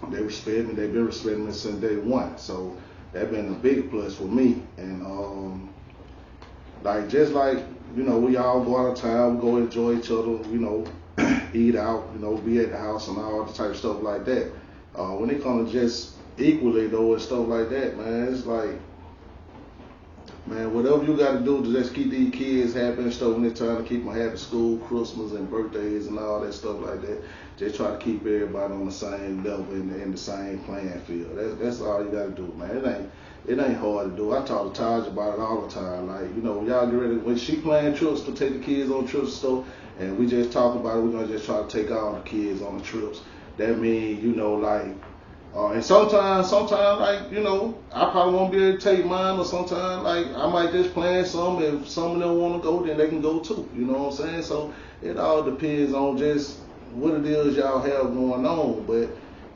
They've been respecting me since day one. So that's been a big plus for me. And just like, you know, we all go out of town, we go enjoy each other, you know, eat out, you know, be at the house and all the type of stuff like that. When it comes to just equally though and stuff like that, man, it's like, man, whatever you got to do to just keep these kids happy and stuff when they're trying to keep them happy, school, Christmas, and birthdays and all that stuff like that. Just try to keep everybody on the same level in the same playing field. That's all you got to do, man. It ain't hard to do. I talk to Taj about it all the time. Like, you know, y'all get ready, when she planning trips to take the kids on trips and stuff, and we just talk about it, we're going to just try to take all the kids on the trips. That means, you know, like, and sometimes, like, you know, I probably won't be able to take mine, or sometimes, like, I might just plan some. If some of them want to go, then they can go too. You know what I'm saying? So it all depends on just what it is y'all have going on. But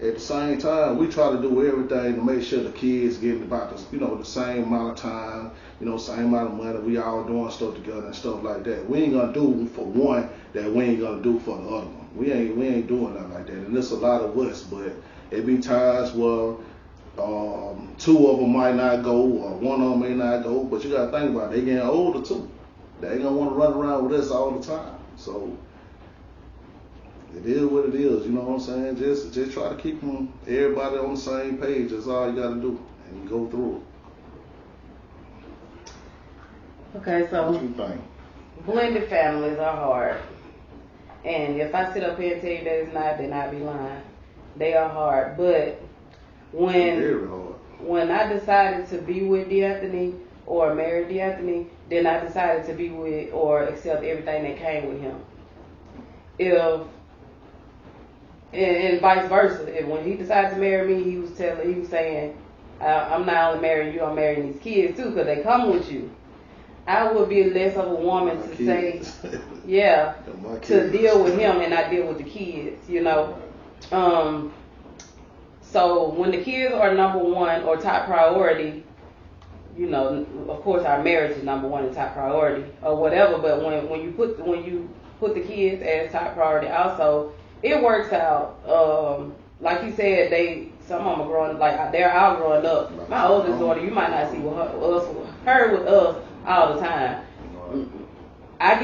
at the same time, we try to do everything to make sure the kids getting about the, you know, the same amount of time, you know, same amount of money. We all doing stuff together and stuff like that. We ain't gonna do for one that we ain't gonna do for the other one. We ain't doing nothing like that. And there's a lot of us, but it be times where two of them might not go, or one of them may not go. But you gotta think about it. They getting older too. They ain't gonna want to run around with us all the time. So it is what it is. You know what I'm saying? Just try to keep everybody on the same page. That's all you gotta do, and you go through it. Okay, so what you think? Blended families are hard. And if I sit up here and tell you that it's not, then I'd be lying. They are hard. But when I decided to be with D'Anthony or marry D'Anthony, then I decided to be with or accept everything that came with him. And vice versa. If when he decided to marry me, he was saying, I'm not only marrying you, I'm marrying these kids too, because they come with you. I would be less of a woman to say, yeah, to deal with him and not deal with the kids, you know. So when the kids are number one or top priority, you know, of course our marriage is number one and top priority or whatever. But when you put the kids as top priority, also it works out. Like you said, some of them are growing, like they're all growing up. My oldest daughter, you might not see her with us all the time. I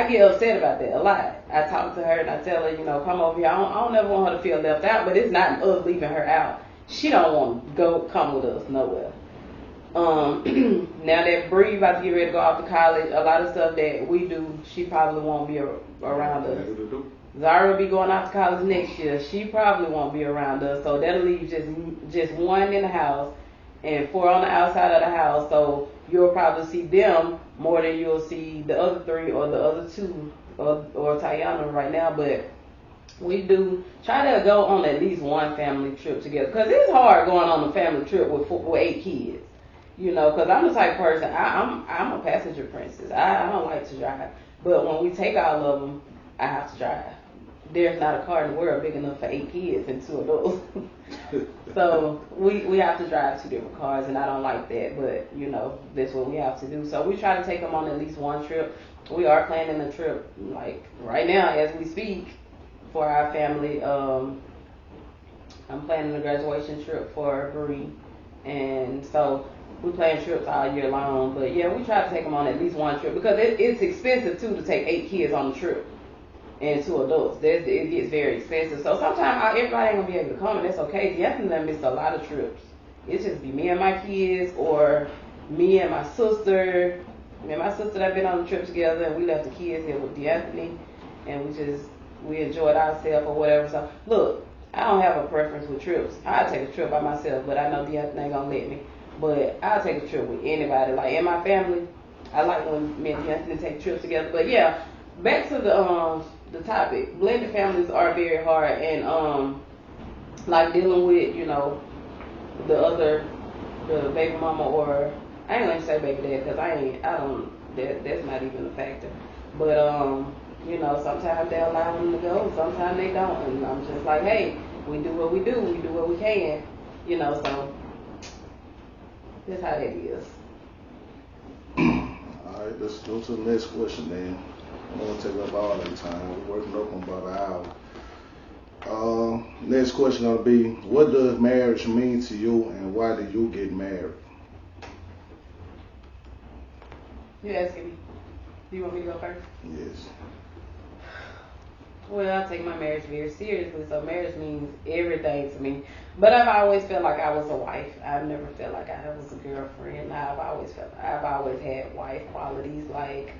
get upset about that a lot. I talk to her and I tell her, you know, come over here. I don't ever want her to feel left out, but it's not us leaving her out. She don't want to come with us nowhere. Now that Bree about to get ready to go off to college, a lot of stuff that we do, she probably won't be around us. Zara will be going off to college next year. She probably won't be around us, so that'll leave just one in the house and 4 on the outside of the house. So you'll probably see them more than you'll see the other 3 or the other 2 or Tayana right now. But we do try to go on at least one family trip together. Because it's hard going on a family trip with 8 kids. You know, because I'm the type of person, I'm a passenger princess. I don't like to drive. But when we take all of them, I have to drive. There's not a car in the world big enough for 8 kids and 2 adults. So we have to drive 2 different cars, and I don't like that. But, you know, that's what we have to do. So we try to take them on at least one trip. We are planning a trip, like, right now as we speak, for our family. I'm planning a graduation trip for Bree. And so we plan trips all year long. But, yeah, we try to take them on at least one trip. Because it's expensive, too, to take 8 kids on the trip. And 2 adults, it gets very expensive. So sometimes everybody ain't gonna be able to come, and that's okay. Definitely missed a lot of trips. It's just be me and my kids, or me and my sister. Me and my sister that been on the trip together, and we left the kids here with D'Anthony, and we enjoyed ourselves or whatever. So look, I don't have a preference with trips. I'll take a trip by myself, but I know D'Anthony ain't gonna let me. But I'll take a trip with anybody. Like in my family, I like when me and D'Anthony take trips together. But yeah, back to the topic. Blended families are very hard, and like dealing with, you know, the baby mama, or I ain't gonna say baby dad, because that's not even a factor. But you know, sometimes they allow them to go, sometimes they don't, and I'm just like, hey, we do what we do what we can, you know. So that's how that is. All right, let's go to the next question then. I don't want to take up all that time. We're working up on about an hour. Next question will be, what does marriage mean to you, and why did you get married? You asking me? Do you want me to go first? Yes. Well, I take my marriage very seriously, so marriage means everything to me. But I've always felt like I was a wife. I've never felt like I was a girlfriend. I've always had wife qualities. Like,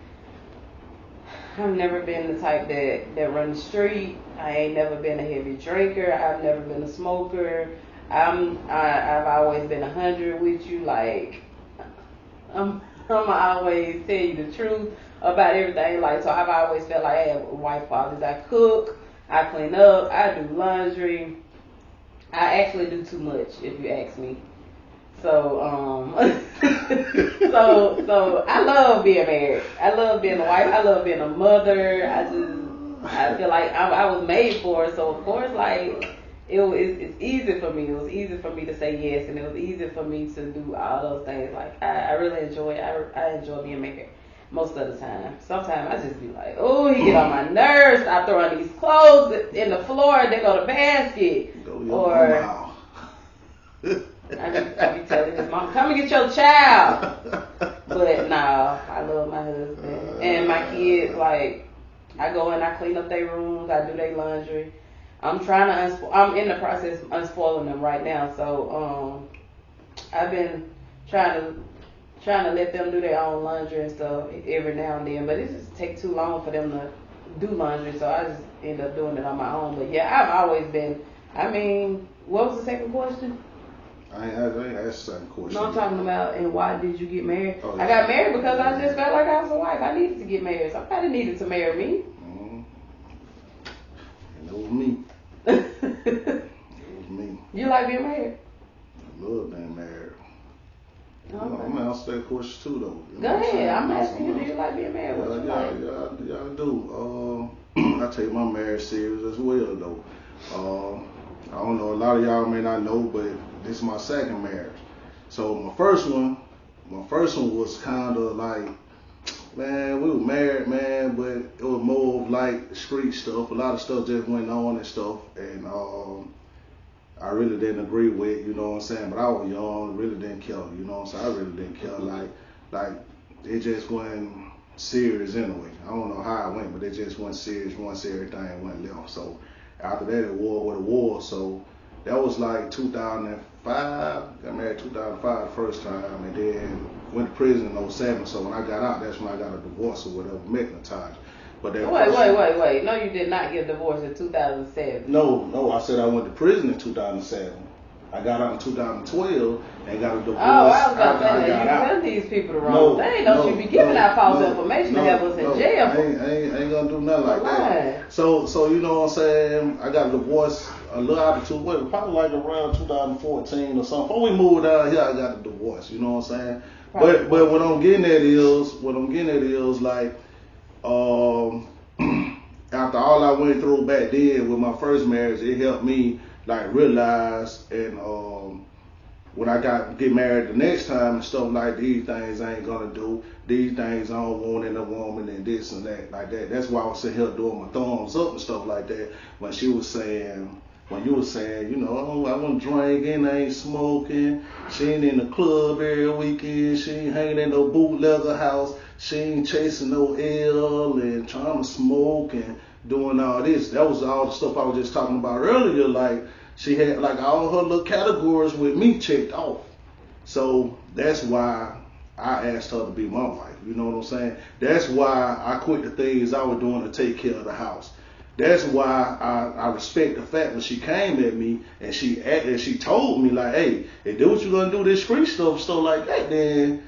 I've never been the type that run the street. I ain't never been a heavy drinker. I've never been a smoker. I've always been 100 with you. Like, I'm always tell you the truth about everything. Like, so I've always felt like I have wife qualities. I cook, I clean up, I do laundry. I actually do too much, if you ask me. So, so I love being married. I love being a wife. I love being a mother. I feel like I was made for it. So of course, like it's easy for me. It was easy for me to say yes, and it was easy for me to do all those things. Like I really enjoy it. I enjoy being married most of the time. Sometimes I just be like, oh, he get on my nerves. Stop throwing these clothes in the floor. They go to basket. Or I be telling his mom, come and get your child. But no, I love my husband. And my kids, like, I go and I clean up their rooms, I do their laundry. I'm in the process of unspoiling them right now. So I've been trying to let them do their own laundry and stuff every now and then. But it just takes too long for them to do laundry, so I just end up doing it on my own. But yeah, I've always been, what was the second question? I ain't asked the second question. No, I'm talking about, and why did you get married? Oh, yeah. I got married because I just felt like I was a wife. I needed to get married. Somebody needed to marry me. Mm-hmm. And it was me. It was me. You like being married? I love being married. Okay. I'm going to answer that question too, though. Go ahead. I'm asking you, do you like being married? Yeah, I do. I take my marriage serious as well, though. I don't know, a lot of y'all may not know, but this is my second marriage. So my first one was kind of like, man, we were married, man, but it was more of like street stuff. A lot of stuff just went on and stuff, and I really didn't agree with, you know what I'm saying? But I was young, really didn't care, you know what I'm saying? I really didn't care. Like it just wasn't serious anyway. I don't know how it went, but it just wasn't serious once everything went left. So after that, it war with a war. So that was like 2005. Got married 2005 the first time, and then went to prison in 2007. So when I got out, that's when I got a divorce or whatever, magnetized. But that wait. No, you did not get divorced in 2007. No, I said I went to prison in 2007. I got out in 2012 and got a divorce. Oh, I was about to say that. You tell these people the wrong thing. Don't you be giving out false information to have us in jail. I ain't gonna do nothing like that. So you know what I'm saying? I got a divorce a little after probably like around 2014 or something. Before we moved down here, I got a divorce. You know what I'm saying? But what I'm getting at is like, after all I went through back then with my first marriage, it helped me like realize and when I get married the next time and stuff like these things I ain't gonna do. These things I don't want in a woman and this and that like that. That's why I was sitting here doing my thumbs up and stuff like that when you were saying, you know, I wasn't drinking, I ain't smoking, she ain't in the club every weekend, she ain't hanging in no bootlegger house, she ain't chasing no L and trying to smoke and doing all this. That was all the stuff I was just talking about earlier. Like, she had like all her little categories with me checked off. So that's why I asked her to be my wife. You know what I'm saying? That's why I quit the things I was doing to take care of the house. That's why I respect the fact when she came at me and she told me like, hey, if that's what you're gonna do, this street stuff like that, then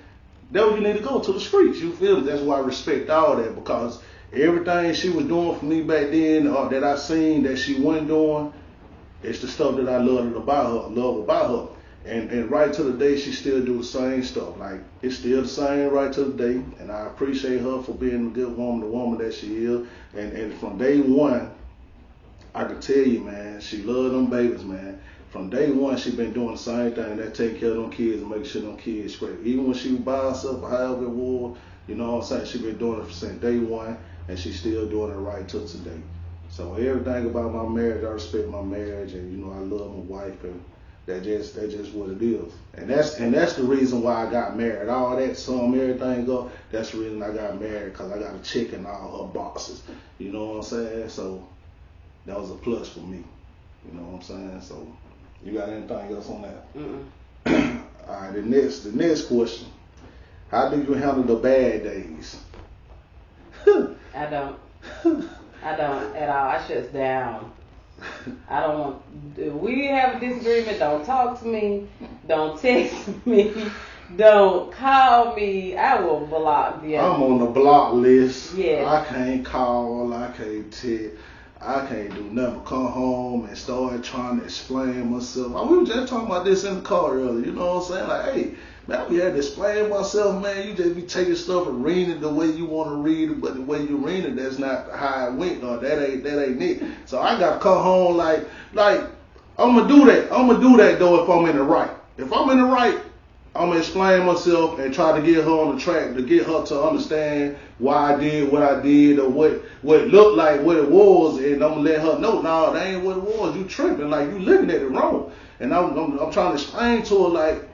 that's where you need to go, to the streets. You feel me? That's why I respect all that, because everything she was doing for me back then, that I seen that she wasn't doing, it's the stuff that I love about her. And right to the day, she still do the same stuff. Like, it's still the same right to the day. And I appreciate her for being a good woman, the woman that she is. And from day one, I can tell you, man, she love them babies, man. From day one, she been doing the same thing, that take care of them kids and make sure them kids straight. Even when she was by herself or however it was, you know what I'm saying, she been doing it since day one, and she still doing it right till today. So everything about my marriage, I respect my marriage, and you know I love my wife, and that's just what it is. And that's the reason why I got married. All that everything go. That's the reason I got married, because I got a chick in all her boxes. You know what I'm saying? So that was a plus for me. You know what I'm saying? So you got anything else on that? All right. The next question. How do you handle the bad days? I don't at all. I shuts down. I don't want. If we have a disagreement, don't talk to me. Don't text me. Don't call me. I will block you. I'm on the block list. Yeah. I can't call. I can't text. I can't do nothing but come home and start trying to explain myself. We were just talking about this in the car earlier. You know what I'm saying? Like, hey, man, I be had to explain myself, man. You just be taking stuff and reading it the way you want to read it, but the way you read it, that's not how it went. No, that ain't it. So I gotta come home like I'm gonna do that. I'm gonna do that though if I'm in the right. If I'm in the right, I'm gonna explain myself and try to get her on the track, to get her to understand why I did what I did, or what it looked like, what it was, and I'm gonna let her know, no, that ain't what it was. You tripping, like you looking at it wrong. And I'm trying to explain to her like,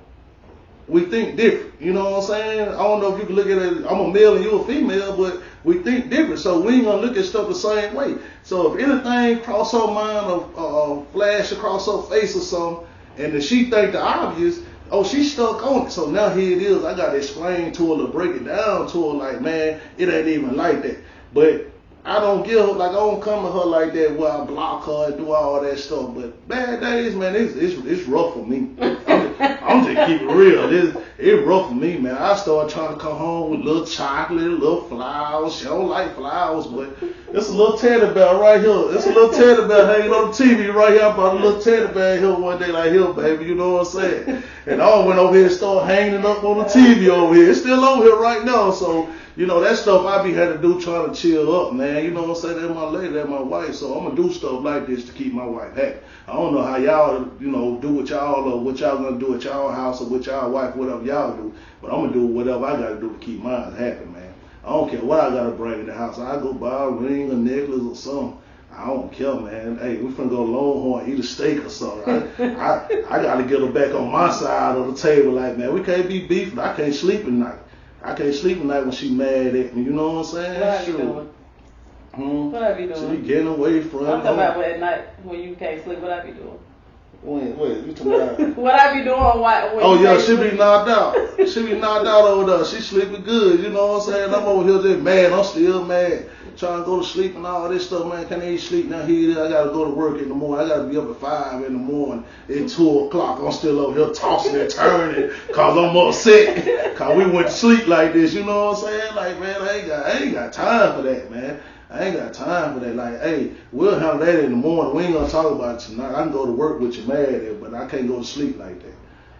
we think different. You know what I'm saying? I don't know if you can look at it, I'm a male and you a female, but we think different. So we ain't gonna look at stuff the same way. So if anything cross her mind or flash across her face or something, and if she think the obvious, oh, she's stuck on it. So now here it is. I got to explain to her, to break it down to her, like, man, it ain't even like that. But I don't give her, like, I don't come to her like that where I block her and do all that stuff. But bad days, man, it's rough for me. I'm just keeping it real. It's rough for me, man. I start trying to come home with little chocolate, little flowers. She don't like flowers, but it's a little teddy bear right here. It's a little teddy bear hanging on the TV right here. I bought a little teddy bear here one day, like, here, baby, you know what I'm saying? And I went over here and started hanging up on the TV over here. It's still over here right now, so, you know, that stuff I be had to do trying to chill up, man. You know what I'm saying? That's my lady, that's my wife, so I'm going to do stuff like this to keep my wife happy. I don't know how y'all, you know, do with y'all, or what y'all going to do at y'all house, or with y'all wife, whatever y'all do, but I'm going to do whatever I got to do to keep mine happy, man. I don't care what I got to bring in the house. I go buy a ring, a necklace, or something. I don't care, man. Hey, we finna go Longhorn, eat a steak or something. I got to get her back on my side of the table, like, man, we can't be beefing. I can't sleep at night. I can't sleep at night when she mad at me. You know what I'm saying? What have you doing? What have you doing? She getting away from I'm talking about at night when you can't sleep. What have you doing? Wait, you talking about? What have you doing? Oh yeah, she be knocked out. She be knocked out over there. She sleeping good. You know what I'm saying? I'm over here just mad. I'm still mad. trying to go to sleep and all this stuff, man. Can't even sleep now. Here, I gotta go to work in the morning. I gotta be up at 5 in the morning. At 2 o'clock, I'm still over here tossing and turning cause I'm upset. Cause we went to sleep like this, you know what I'm saying? Like, man, I ain't got time for that, man. I ain't got time for that. Like, hey, we'll handle that in the morning. We ain't gonna talk about it tonight. I can go to work with you mad at, but I can't go to sleep like that.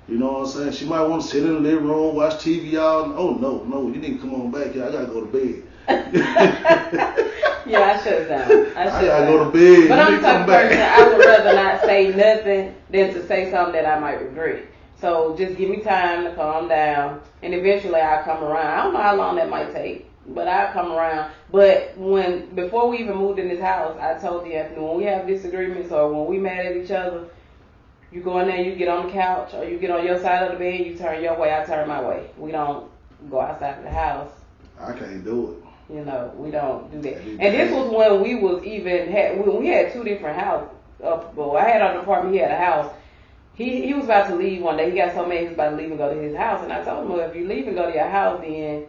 You know what I'm saying? She might want to sit in the living room, watch TV all. Oh no, you need to come on back here. I gotta go to bed. Yeah, I shut down. I gotta go to bed. But I'm the type of person I would rather not say nothing than to say something that I might regret. So just give me time to calm down, and eventually I'll come around. I don't know how long that might take, but I'll come around. But before we even moved in this house, I told the Anthony, when we have disagreements or when we mad at each other, you go in there, you get on the couch, or you get on your side of the bed, you turn your way, I turn my way. We don't go outside of the house. I can't do it. You know, we don't do that. And this was when we was when we had 2 different houses. Well, I had an apartment, he had a house. He was about to leave one day. He got so mad he was about to leave and go to his house. And I told him, well, if you leave and go to your house, then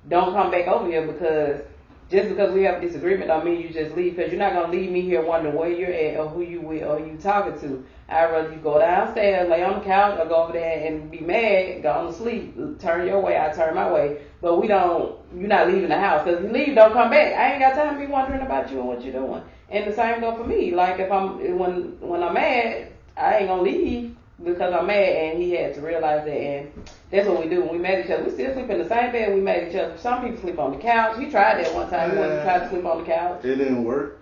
don't come back over here, because just because we have a disagreement don't mean you just leave, because you're not going to leave me here wondering where you're at or who you with or who you talking to. I'd rather you go downstairs, lay on the couch, or go over there and be mad, go on to sleep, turn your way, I turn my way. But you're not leaving the house, because if you leave, don't come back. I ain't got time to be wondering about you and what you're doing. And the same go for me. Like when I'm mad, I ain't going to leave because I'm mad, and he had to realize that, and that's what we do when we mad at each other. We still sleep in the same bed we mad at each other. Some people sleep on the couch. He tried that one time when he tried to sleep on the couch. It didn't work.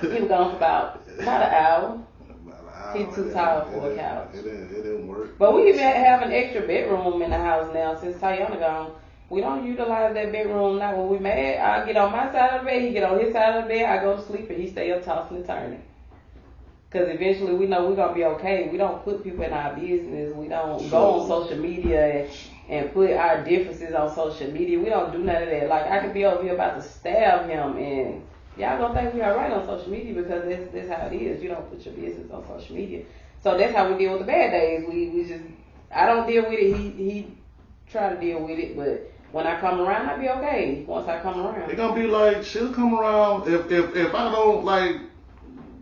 He was gone for about an hour. He's too tall for a couch. It didn't work. But we even have an extra bedroom in the house now since Tayana gone. We don't utilize that bedroom now when we mad. I get on my side of the bed, he get on his side of the bed, I go to sleep, and he stay up tossing and turning. Because eventually we know we're going to be okay. We don't put people in our business. We don't go on social media and put our differences on social media. We don't do none of that. Like, I could be over here about to stab him, and y'all gonna think we all right on social media, because that's how it is. You don't put your business on social media. So that's how we deal with the bad days. We just, I don't deal with it. He try to deal with it, but when I come around, I be okay. Once I come around, it's gonna be like, she'll come around. If I don't like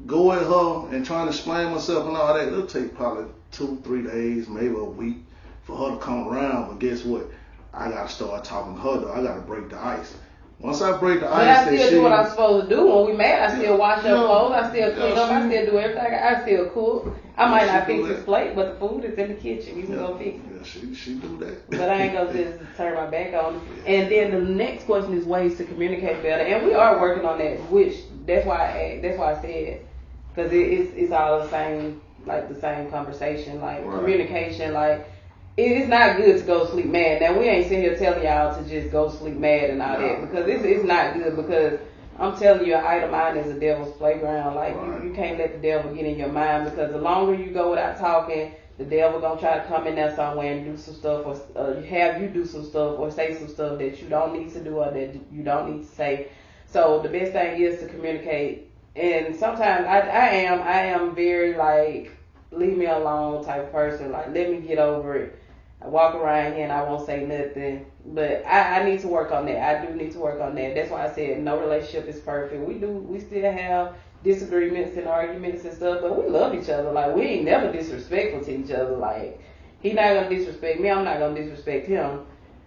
go at her and trying to explain myself and all that, it'll take probably 2-3 days, maybe a week for her to come around. But guess what? I gotta start talking to her though. I gotta break the ice. Once I break the ice, but I still do what I'm supposed to do. When we mad, I still wash up clothes, I still clean up, I still do everything. I still cook. I might not fix his plate, but the food is in the kitchen. You can go fix it. Yeah, she do that. But I ain't gonna just turn my back on it. And then the next question is ways to communicate better, and we are working on that. Which that's why I said, because it's all the same, like the same conversation, like right. Communication, like. It's not good to go to sleep mad. Now, we ain't sitting here telling y'all to just go sleep mad and all that, because it's not good, because I'm telling you, an idle mind is a devil's playground. Like, right. you can't let the devil get in your mind, because the longer you go without talking, the devil gonna try to come in there somewhere and do some stuff, or have you do some stuff, or say some stuff that you don't need to do or that you don't need to say. So the best thing is to communicate. And sometimes I am very like, leave me alone type of person. Like, let me get over it. I walk around here and I won't say nothing, but I need to work on that. I do need to work on that. That's why I said no relationship is perfect. We still have disagreements and arguments and stuff, but we love each other. Like, we ain't never disrespectful to each other. Like, he not gonna disrespect me, I'm not gonna disrespect him.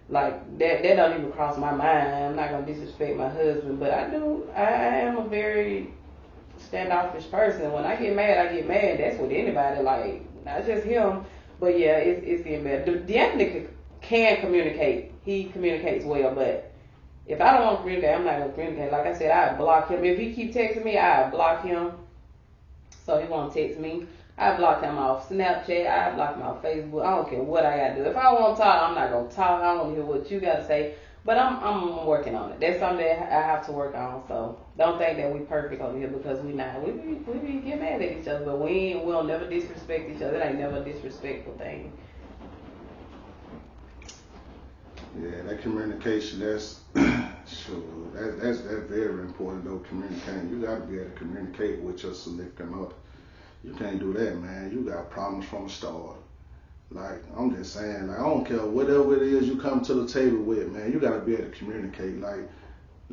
Like, that don't even cross my mind. I'm not gonna disrespect my husband, but I am a very standoffish person. When I get mad, I get mad. That's with anybody, like, not just him. But yeah, it's getting better. D'Anthony can communicate. He communicates well, but if I don't want to communicate, I'm not going to communicate. Like I said, I block him. If he keep texting me, I block him. So he won't text me. I block him off Snapchat. I block him off Facebook. I don't care what I got to do. If I want to talk, I'm not going to talk. I don't hear what you got to say. But I'm working on it. That's something that I have to work on. So don't think that we perfect over here, because we not. We be get mad at each other, but we'll never disrespect each other. It ain't never a disrespectful thing. Yeah, that communication, that's sure. That's very important though. Communicating. You got to be able to communicate with your significant other. You can't do that, man. You got problems from the start. Like, I'm just saying, like, I don't care whatever it is you come to the table with, man, you gotta be able to communicate. Like,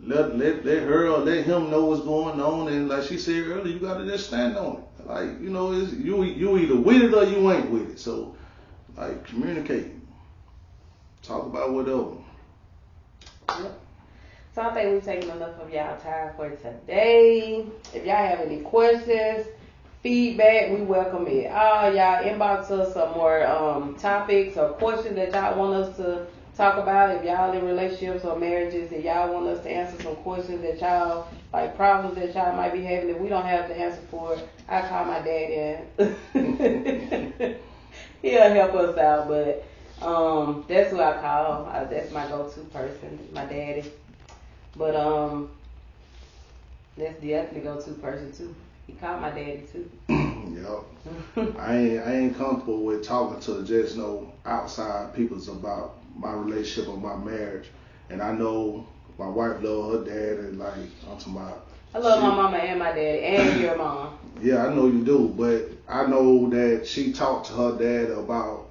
let her or let him know what's going on, and like she said earlier, you gotta just stand on it. Like, you know, it's, you either with it or you ain't with it. So, like, communicate, talk about whatever. Yep. So I think we've taken enough of y'all time for today. If y'all have any questions, feedback, we welcome it. Y'all inbox us some more topics or questions that y'all want us to talk about. If y'all in relationships or marriages, if y'all want us to answer some questions that y'all, like problems that y'all might be having that we don't have the answer for, I call my dad in. He'll help us out, but that's who I call. That's my go-to person, my daddy. But that's definitely go-to person too. He called my daddy too. Yep. I ain't comfortable with talking to just no outside peoples about my relationship or my marriage. And I know my wife loves her dad, and like, I'm talking about, I love my mama and my daddy and your mom. Yeah, I know you do, but I know that she talked to her dad about,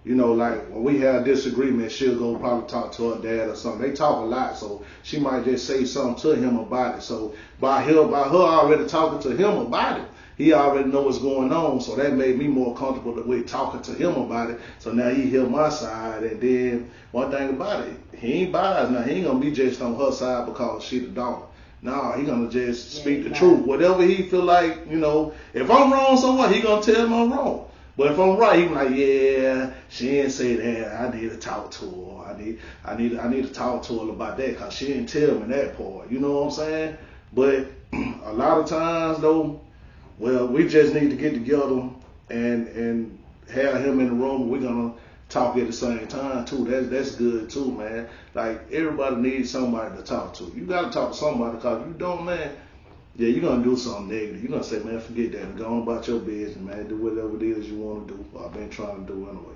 you know, like when we have disagreement, she'll go probably talk to her dad or something. They talk a lot, so she might just say something to him about it. So by her already talking to him about it, he already know what's going on. So that made me more comfortable with talking to him about it. So now he hear my side. And then one thing about it, he ain't biased. Now he ain't gonna be just on her side because she the daughter. Nah, he gonna just speak the truth. Whatever he feel like, you know, if I'm wrong somewhere, he gonna tell me I'm wrong. But if I'm right, he be like, yeah, she didn't say that. I need to talk to her. I need to talk to her about that because she didn't tell me that part. You know what I'm saying? But a lot of times though, well, we just need to get together and have him in the room. We're gonna talk at the same time too. That's good too, man. Like, everybody needs somebody to talk to. You gotta talk to somebody, because if you don't, man, yeah, you're gonna do something negative. You're gonna say, man, forget that. Go on about your business, man. Do whatever it is you want to do. Or I've been trying to do anyway.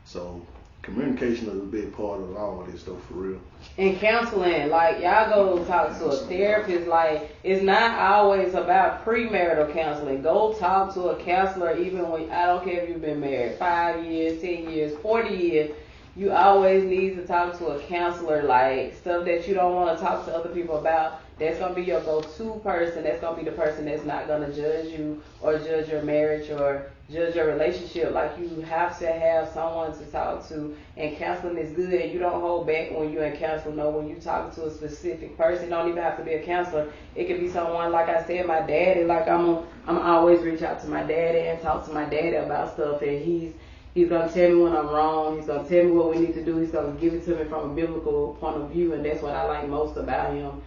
So communication is a big part of all of this, though, for real. And counseling, like, y'all go talk to a therapist. Like, it's not always about premarital counseling. Go talk to a counselor, even when, I don't care if you've been married 5 years, 10 years, 40 years. You always need to talk to a counselor, like stuff that you don't want to talk to other people about. That's going to be your go-to person. That's going to be the person that's not going to judge you or judge your marriage or judge your relationship. Like, you have to have someone to talk to, and counseling is good. And you don't hold back when you're in counseling. No, when you talk to a specific person, it don't even have to be a counselor. It could be someone, like I said, my daddy. Like, I'm always reach out to my daddy and talk to my daddy about stuff, and he's going to tell me when I'm wrong. He's going to tell me what we need to do. He's going to give it to me from a biblical point of view, and that's what I like most about him.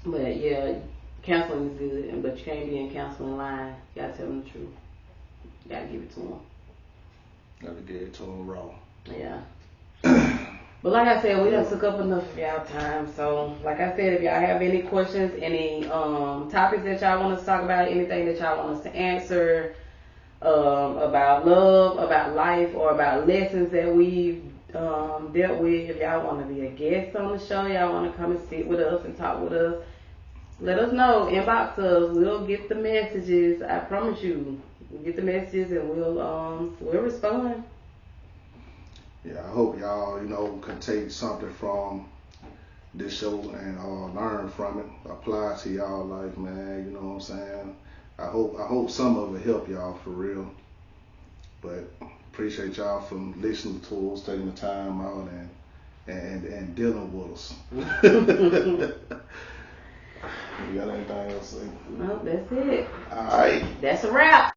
But yeah, counseling is good, but you can't be in counseling line. You got to tell them the truth. You got to give it to them. Got to give it to them raw. Yeah. But like I said, we done took up enough of y'all time. So, like I said, if y'all have any questions, any topics that y'all want us to talk about, anything that y'all want us to answer, about love, about life, or about lessons that we've dealt with. If y'all want to be a guest on the show, y'all want to come and sit with us and talk with us, let us know. Inbox us. We'll get the messages. I promise you, we'll get the messages and we'll respond. Yeah, I hope y'all, can take something from this show and learn from it, apply to y'all life, man. You know what I'm saying? I hope some of it help y'all for real. But appreciate y'all from listening to us, taking the time out and dealing with us. You got anything else to say? No, that's it. All right. That's a wrap.